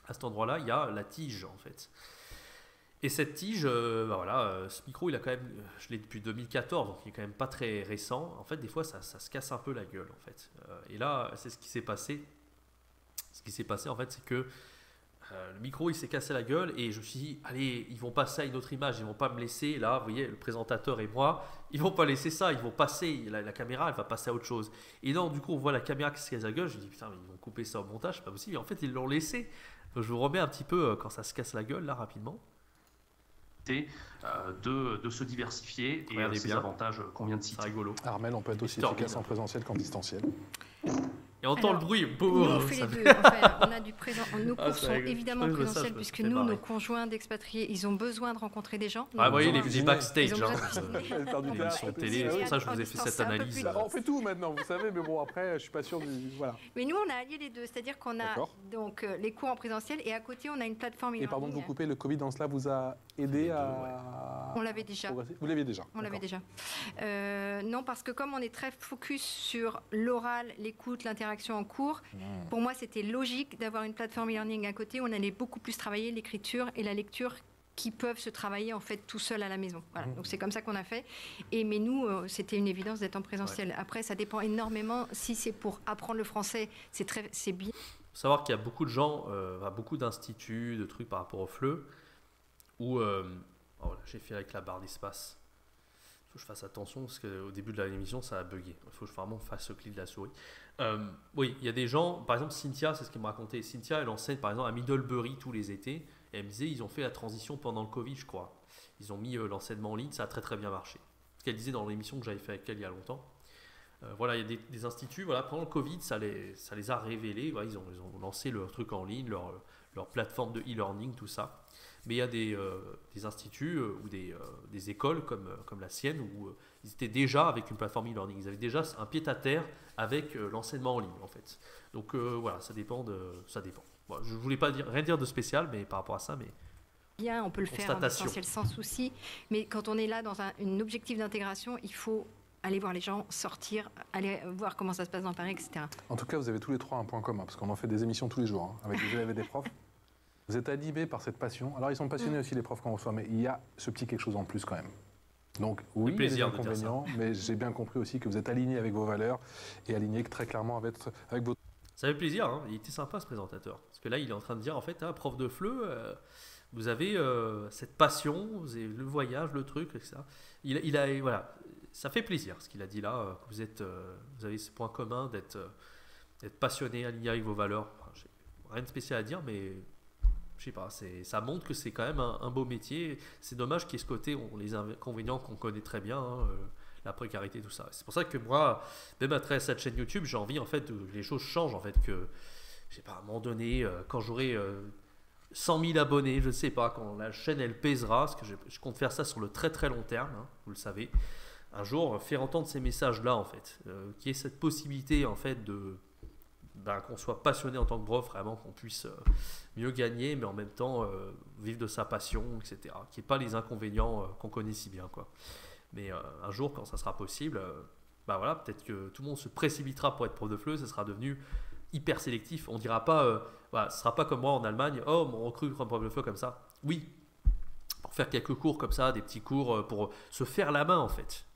à cet endroit-là, il y a la tige en fait. Et cette tige, ce micro, il a quand même, je l'ai depuis 2014, donc il est quand même pas très récent. En fait, des fois, ça se casse un peu la gueule en fait. Et là, c'est ce qui s'est passé. Ce qui s'est passé en fait, c'est que le micro, il s'est cassé la gueule et je me suis dit, allez, ils vont passer à une autre image, ils vont pas me laisser, là, vous voyez, le présentateur et moi, ils vont pas laisser ça, ils vont passer, la caméra, elle va passer à autre chose. Et non, du coup, on voit la caméra qui se casse la gueule, je me dis, putain, mais ils vont couper ça au montage, c'est pas possible. Et en fait, ils l'ont laissé. Donc, je vous remets un petit peu quand ça se casse la gueule, là, rapidement. De se diversifier et ces avantages qu'on vient de citer. C'est rigolo. Armel, on peut être aussi efficace en présentiel qu'en distanciel. Et on entend le bruit. Nous, on fait les deux. En fait, on a du présent. Nos cours sont évidemment présentiels puisque nous, nos conjoints d'expatriés, ils ont besoin de rencontrer des gens. Ah, vous voyez, les backstage. Ils sont télé, c'est pour ça que je vous ai fait cette analyse. On fait tout maintenant, vous savez, mais bon, après, je suis pas sûr du. Voilà. Mais nous, on a allié les deux. C'est-à-dire qu'on a donc les cours en présentiel et à côté, on a une plateforme e-learning. Et pardon de vous couper, le Covid dans cela vous a aidé à. On l'avait déjà. Vous l'aviez déjà. On l'avait déjà. Non, parce que comme on est très focus sur l'oral, l'écoute, l'interaction en cours, pour moi, c'était logique d'avoir une plateforme e-learning à côté où on allait beaucoup plus travailler l'écriture et la lecture qui peuvent se travailler en fait tout seul à la maison. Voilà. Donc c'est comme ça qu'on a fait. Mais nous, c'était une évidence d'être en présentiel. Après, ça dépend énormément. Si c'est pour apprendre le français, c'est bien. Il faut savoir qu'il y a beaucoup de gens, beaucoup d'instituts, de trucs par rapport au FLE, où j'ai fait avec la barre d'espace. Il faut que je fasse attention parce qu'au début de l'émission, ça a bugué. Il faut que je vraiment fasse le clic de la souris. Oui, il y a des gens, par exemple Cynthia, c'est ce qu'elle me racontait. Cynthia, elle enseigne par exemple à Middlebury tous les étés. Et elle me disait, ils ont fait la transition pendant le Covid, je crois. Ils ont mis l'enseignement en ligne, ça a très très bien marché. Ce qu'elle disait dans l'émission que j'avais fait avec elle il y a longtemps. Voilà, il y a des instituts, voilà, pendant le Covid, ça les a révélés. Voilà, ils ont lancé leur truc en ligne, leur plateforme de e-learning, tout ça. Mais il y a des instituts ou des écoles comme la sienne où ils étaient déjà avec une plateforme e-learning. Ils avaient déjà un pied-à-terre avec l'enseignement en ligne, en fait. Donc voilà, ça dépend. Bon, je ne voulais pas rien dire de spécial, mais par rapport à ça, mais bien, on peut le faire en essentiel sans souci. Mais quand on est là dans un objectif d'intégration, il faut aller voir les gens, sortir, aller voir comment ça se passe dans Paris, etc. En tout cas, vous avez tous les trois un point commun, parce qu'on en fait des émissions tous les jours, avec des élèves et des profs. Vous êtes animés par cette passion. Alors, ils sont passionnés aussi, les profs qu'on reçoit, mais il y a ce petit quelque chose en plus quand même. Donc, oui, il y a des inconvénients, mais j'ai bien compris aussi que vous êtes alignés avec vos valeurs et alignés très clairement avec vos... Ça fait plaisir, hein. Il était sympa ce présentateur. Parce que là, il est en train de dire, en fait, prof de FLE, vous avez cette passion, vous avez le voyage, le truc, etc. Voilà, ça fait plaisir ce qu'il a dit là. Vous avez ce point commun d'être passionné, aligné avec vos valeurs. Enfin, rien de spécial à dire, mais je sais pas, ça montre que c'est quand même un beau métier. C'est dommage qu'il y ait ce côté, les inconvénients qu'on connaît très bien, hein, la précarité, tout ça. C'est pour ça que moi, même à travers cette chaîne YouTube, j'ai envie en fait que les choses changent, en fait, que, je sais pas, à un moment donné, quand j'aurai 100 000 abonnés, je ne sais pas, quand la chaîne elle pèsera, parce que je compte faire ça sur le très très long terme, hein, vous le savez, un jour faire entendre ces messages-là, en fait, qu'il y ait cette possibilité, en fait, qu'on soit passionné en tant que prof, vraiment qu'on puisse mieux gagner, mais en même temps vivre de sa passion, etc. Qu'il n'y ait pas les inconvénients qu'on connaît si bien, quoi. Mais un jour, quand ça sera possible, bah voilà, peut-être que tout le monde se précipitera pour être prof de FLE, ça sera devenu hyper sélectif. On dira pas, voilà, ce sera pas comme moi en Allemagne, oh, on recrute comme prof de FLE comme ça. Oui, pour faire quelques cours comme ça, des petits cours pour se faire la main, en fait.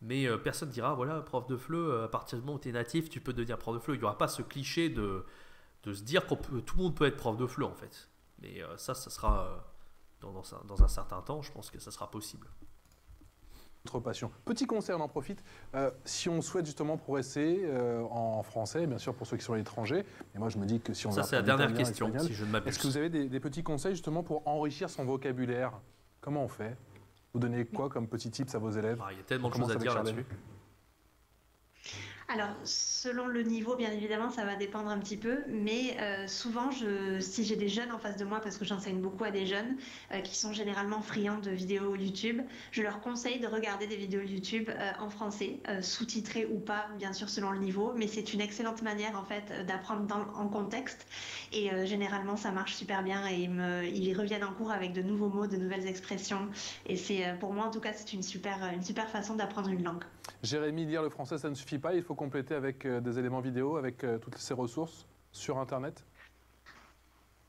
Mais personne ne dira, voilà, prof de FLE, à partir du moment où tu es natif, tu peux devenir prof de FLE. Il n'y aura pas ce cliché de se dire que tout le monde peut être prof de FLE, en fait. Mais ça sera dans un certain temps, je pense que ça sera possible. Notre passion. Petit conseil, on en profite. Si on souhaite justement progresser en français, bien sûr pour ceux qui sont à l'étranger, et moi je me dis que si on... Ça, c'est la dernière question, si je ne m'abuse. Est-ce que vous avez des petits conseils justement pour enrichir son vocabulaire? Comment on fait? Vous donnez quoi comme petits tips à vos élèves? Il y a tellement de choses à dire là-dessus. Alors, selon le niveau, bien évidemment, ça va dépendre un petit peu, mais souvent, si j'ai des jeunes en face de moi, parce que j'enseigne beaucoup à des jeunes qui sont généralement friands de vidéos YouTube, je leur conseille de regarder des vidéos YouTube en français, sous-titrées ou pas, bien sûr, selon le niveau, mais c'est une excellente manière, en fait, d'apprendre en contexte, et généralement, ça marche super bien, et ils reviennent en cours avec de nouveaux mots, de nouvelles expressions, et pour moi, en tout cas, c'est une super façon d'apprendre une langue. Jérémy, lire le français, ça ne suffit pas. Il faut compléter avec des éléments vidéo, avec toutes ces ressources sur Internet.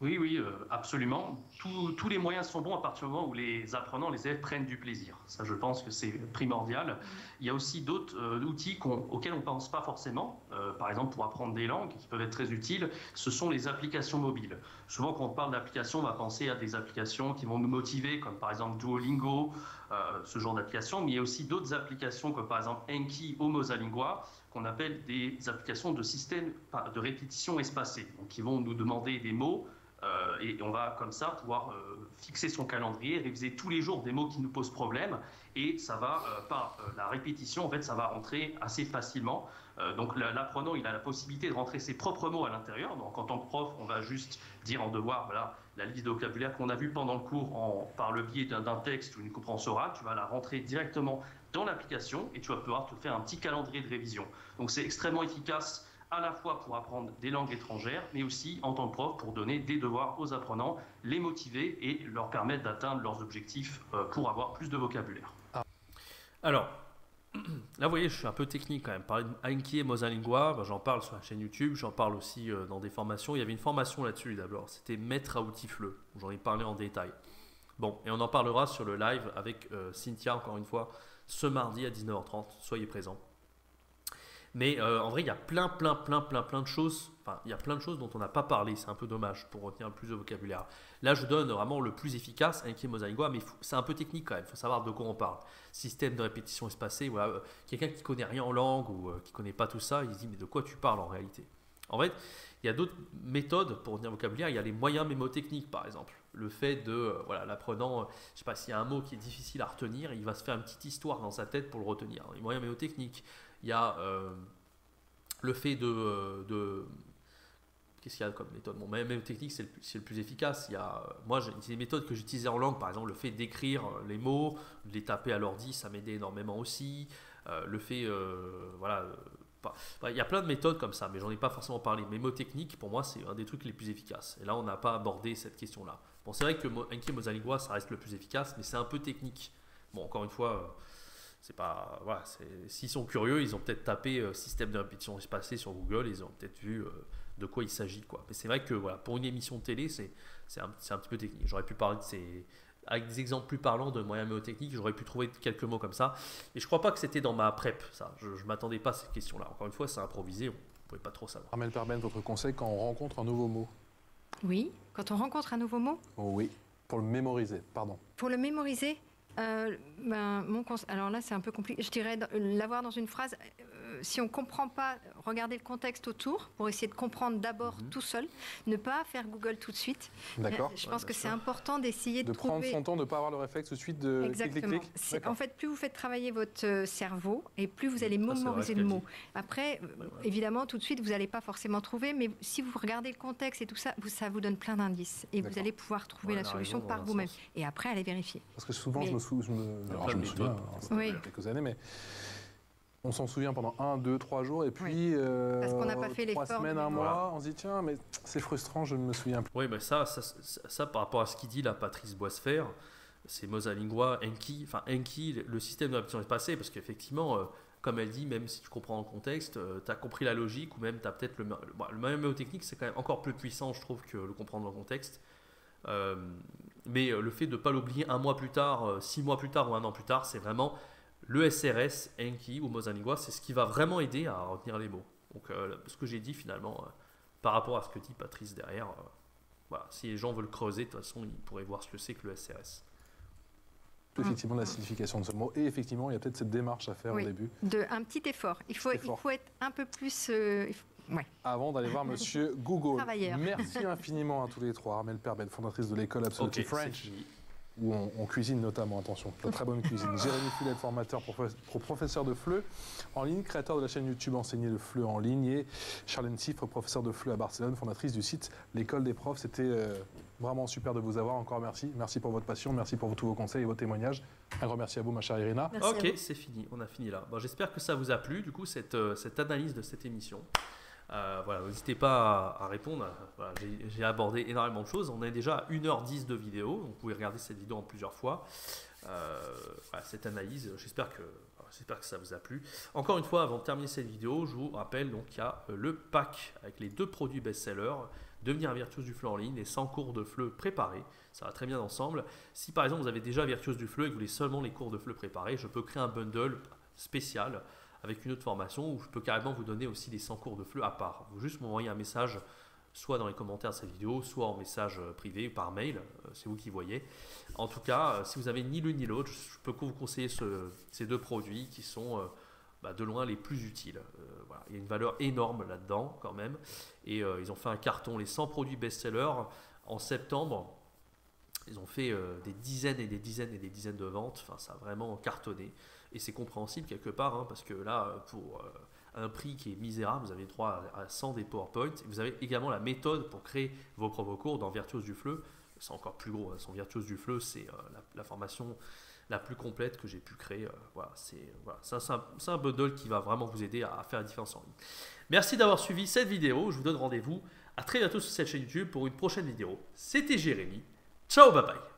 Oui, absolument. Tous les moyens sont bons à partir du moment où les apprenants, les élèves prennent du plaisir. Ça, je pense que c'est primordial. Il y a aussi d'autres outils auxquels on ne pense pas forcément. Par exemple, pour apprendre des langues qui peuvent être très utiles, ce sont les applications mobiles. Souvent, quand on parle d'applications, on va penser à des applications qui vont nous motiver, comme par exemple Duolingo, ce genre d'applications. Mais il y a aussi d'autres applications, comme par exemple Anki ou Mosalingua, qu'on appelle des applications de système de répétition espacée, donc qui vont nous demander des mots. Et on va comme ça pouvoir fixer son calendrier, réviser tous les jours des mots qui nous posent problème, et ça va, par la répétition, en fait, ça va rentrer assez facilement. Donc l'apprenant, il a la possibilité de rentrer ses propres mots à l'intérieur. Donc en tant que prof, on va juste dire en devoir, voilà, la liste de vocabulaire qu'on a vue pendant le cours par le biais d'un texte ou une compréhension orale, tu vas la rentrer directement dans l'application et tu vas pouvoir te faire un petit calendrier de révision. Donc c'est extrêmement efficace à la fois pour apprendre des langues étrangères, mais aussi en tant que prof pour donner des devoirs aux apprenants, les motiver et leur permettre d'atteindre leurs objectifs pour avoir plus de vocabulaire. Alors, là vous voyez, je suis un peu technique quand même. Parler d'Anki et Mosalingua, j'en parle sur la chaîne YouTube, j'en parle aussi dans des formations. Il y avait une formation là-dessus d'abord, c'était Maître à outils FLE, j'en ai parlé en détail. Bon, et on en parlera sur le live avec Cynthia, encore une fois, ce mardi à 19h30, soyez présents. Mais en vrai, il y a plein de choses. Enfin, il y a plein de choses dont on n'a pas parlé. C'est un peu dommage pour retenir le plus de vocabulaire. Là, je donne vraiment le plus efficace, Anki et Mosalingua, mais c'est un peu technique quand même. Il faut savoir de quoi on parle. Système de répétition espacée. Voilà. Quelqu'un qui connaît rien en langue ou qui connaît pas tout ça, il se dit mais de quoi tu parles en réalité? En fait, il y a d'autres méthodes pour retenir le vocabulaire. Il y a les moyens mémotechniques, par exemple. Le fait de, voilà, l'apprenant, je sais pas, s'il y a un mot qui est difficile à retenir, il va se faire une petite histoire dans sa tête pour le retenir. Les moyens mémotechniques. Il y a le fait de qu'est-ce qu'il y a comme méthode? Bon, même technique, c'est le plus efficace. Il y a, moi, c'est des méthodes que j'utilisais en langue, par exemple, le fait d'écrire les mots, de les taper à l'ordi, ça m'aidait énormément aussi. Le fait, voilà, il y a plein de méthodes comme ça, mais j'en ai pas forcément parlé. Mémotechnique, pour moi, c'est un des trucs les plus efficaces. Et là, on n'a pas abordé cette question-là. Bon, c'est vrai que Anki et Mosalingua, ça reste le plus efficace, mais c'est un peu technique. Bon, encore une fois. C'est pas, voilà, s'ils sont curieux, ils ont peut-être tapé système de répétition espacée sur Google, et ils ont peut-être vu de quoi il s'agit, quoi. Mais c'est vrai que voilà, pour une émission de télé, c'est un petit peu technique. J'aurais pu parler avec des exemples plus parlants de moyens mémotechniques, j'aurais pu trouver quelques mots comme ça. Et je crois pas que c'était dans ma prep, ça. Je m'attendais pas à cette question-là. Encore une fois, c'est improvisé, on ne pouvait pas trop savoir. Armelle Perben, votre conseil quand on rencontre un nouveau mot? Oui, quand on rencontre un nouveau mot? Oh oui, pour le mémoriser, pardon. Pour le mémoriser, alors là c'est un peu compliqué, je dirais l'avoir dans une phrase, si on ne comprend pas, regardez le contexte autour pour essayer de comprendre d'abord tout seul, ne pas faire Google tout de suite. D'accord. Je pense que c'est important d'essayer de trouver... prendre son temps, de ne pas avoir le réflexe tout de suite de clic. En fait, plus vous faites travailler votre cerveau et plus vous allez mémoriser le mot. Après, évidemment, tout de suite, vous n'allez pas forcément trouver, mais si vous regardez le contexte et tout ça, ça vous donne plein d'indices et vous allez pouvoir trouver la solution par vous-même. Et après, allez vérifier. Parce que souvent, je me souviens, ça fait quelques années, mais on s'en souvient pendant 1, 2, 3 jours, et puis parce qu'on n'a pas fait 3 semaines, 1 mois, on se dit tiens, mais c'est frustrant, je ne me souviens plus. Oui, mais ça par rapport à ce qu'il dit là, Patrice Boissefer, c'est Mosalingua, Enki. Enfin, Enki, le système de répétition espacée, parce qu'effectivement, comme elle dit, même si tu comprends le contexte, tu as compris la logique, ou même tu as peut-être le mémotechnique, c'est quand même encore plus puissant, je trouve, que le comprendre dans le contexte. Mais le fait de ne pas l'oublier 1 mois plus tard, 6 mois plus tard ou 1 an plus tard, c'est vraiment le SRS, Enki ou Mosalingua, c'est ce qui va vraiment aider à retenir les mots. Donc ce que j'ai dit finalement, par rapport à ce que dit Patrice derrière, voilà, si les gens veulent creuser, de toute façon, ils pourraient voir ce que c'est que le SRS. Effectivement, la signification de ce mot. Et effectivement, il y a peut-être cette démarche à faire au début. Un petit effort. Il faut être un peu plus... Avant d'aller voir Monsieur Google. Merci infiniment à tous les trois. Armelle Perbel, fondatrice de l'école Absolutely French, où on cuisine notamment, attention, de très bonne cuisine. Jérémy Fullet, formateur, professeur de FLE en ligne, créateur de la chaîne YouTube Enseigner le FLE en ligne, et Charlène Siffre, professeur de FLE à Barcelone, fondatrice du site L'école des profs. C'était vraiment super de vous avoir. Encore merci. Merci pour votre passion, merci pour tous vos conseils et vos témoignages. Un grand merci à vous, ma chère Irina. Ok, c'est fini, on a fini là. Bon, j'espère que ça vous a plu, du coup, cette analyse de cette émission. Voilà, n'hésitez pas à répondre. Voilà, j'ai abordé énormément de choses. On est déjà à 1h10 de vidéo. Donc vous pouvez regarder cette vidéo en plusieurs fois. Voilà, cette analyse, j'espère que ça vous a plu. Encore une fois, avant de terminer cette vidéo, je vous rappelle qu'il y a le pack avec les 2 produits best-sellers. Devenir un virtuose du FLE en ligne et 100 cours de FLE préparés. Ça va très bien ensemble. Si par exemple vous avez déjà virtuose du FLE et que vous voulez seulement les cours de FLE préparés, je peux créer un bundle spécial avec une autre formation où je peux carrément vous donner aussi les 100 cours de FLE à part. Vous juste m'envoyer un message, soit dans les commentaires de cette vidéo, soit en message privé, par mail, c'est vous qui voyez. En tout cas, si vous avez ni l'une ni l'autre, je peux vous conseiller ces 2 produits qui sont de loin les plus utiles. Voilà. Il y a une valeur énorme là-dedans quand même. Et ils ont fait un carton, les 100 produits best-sellers, en septembre. Ils ont fait des dizaines et des dizaines et des dizaines de ventes. Enfin, ça a vraiment cartonné. Et c'est compréhensible quelque part, hein, parce que là, pour un prix qui est misérable, vous avez droit à 100 des PowerPoint. Et vous avez également la méthode pour créer vos propres cours dans Virtuose du FLE. C'est encore plus gros. Hein. Son Virtuose du FLE, c'est la formation la plus complète que j'ai pu créer. Voilà, c'est un bundle qui va vraiment vous aider à faire la différence en ligne. Merci d'avoir suivi cette vidéo. Je vous donne rendez-vous à très bientôt sur cette chaîne YouTube pour une prochaine vidéo. C'était Jérémy. Ciao, bye bye.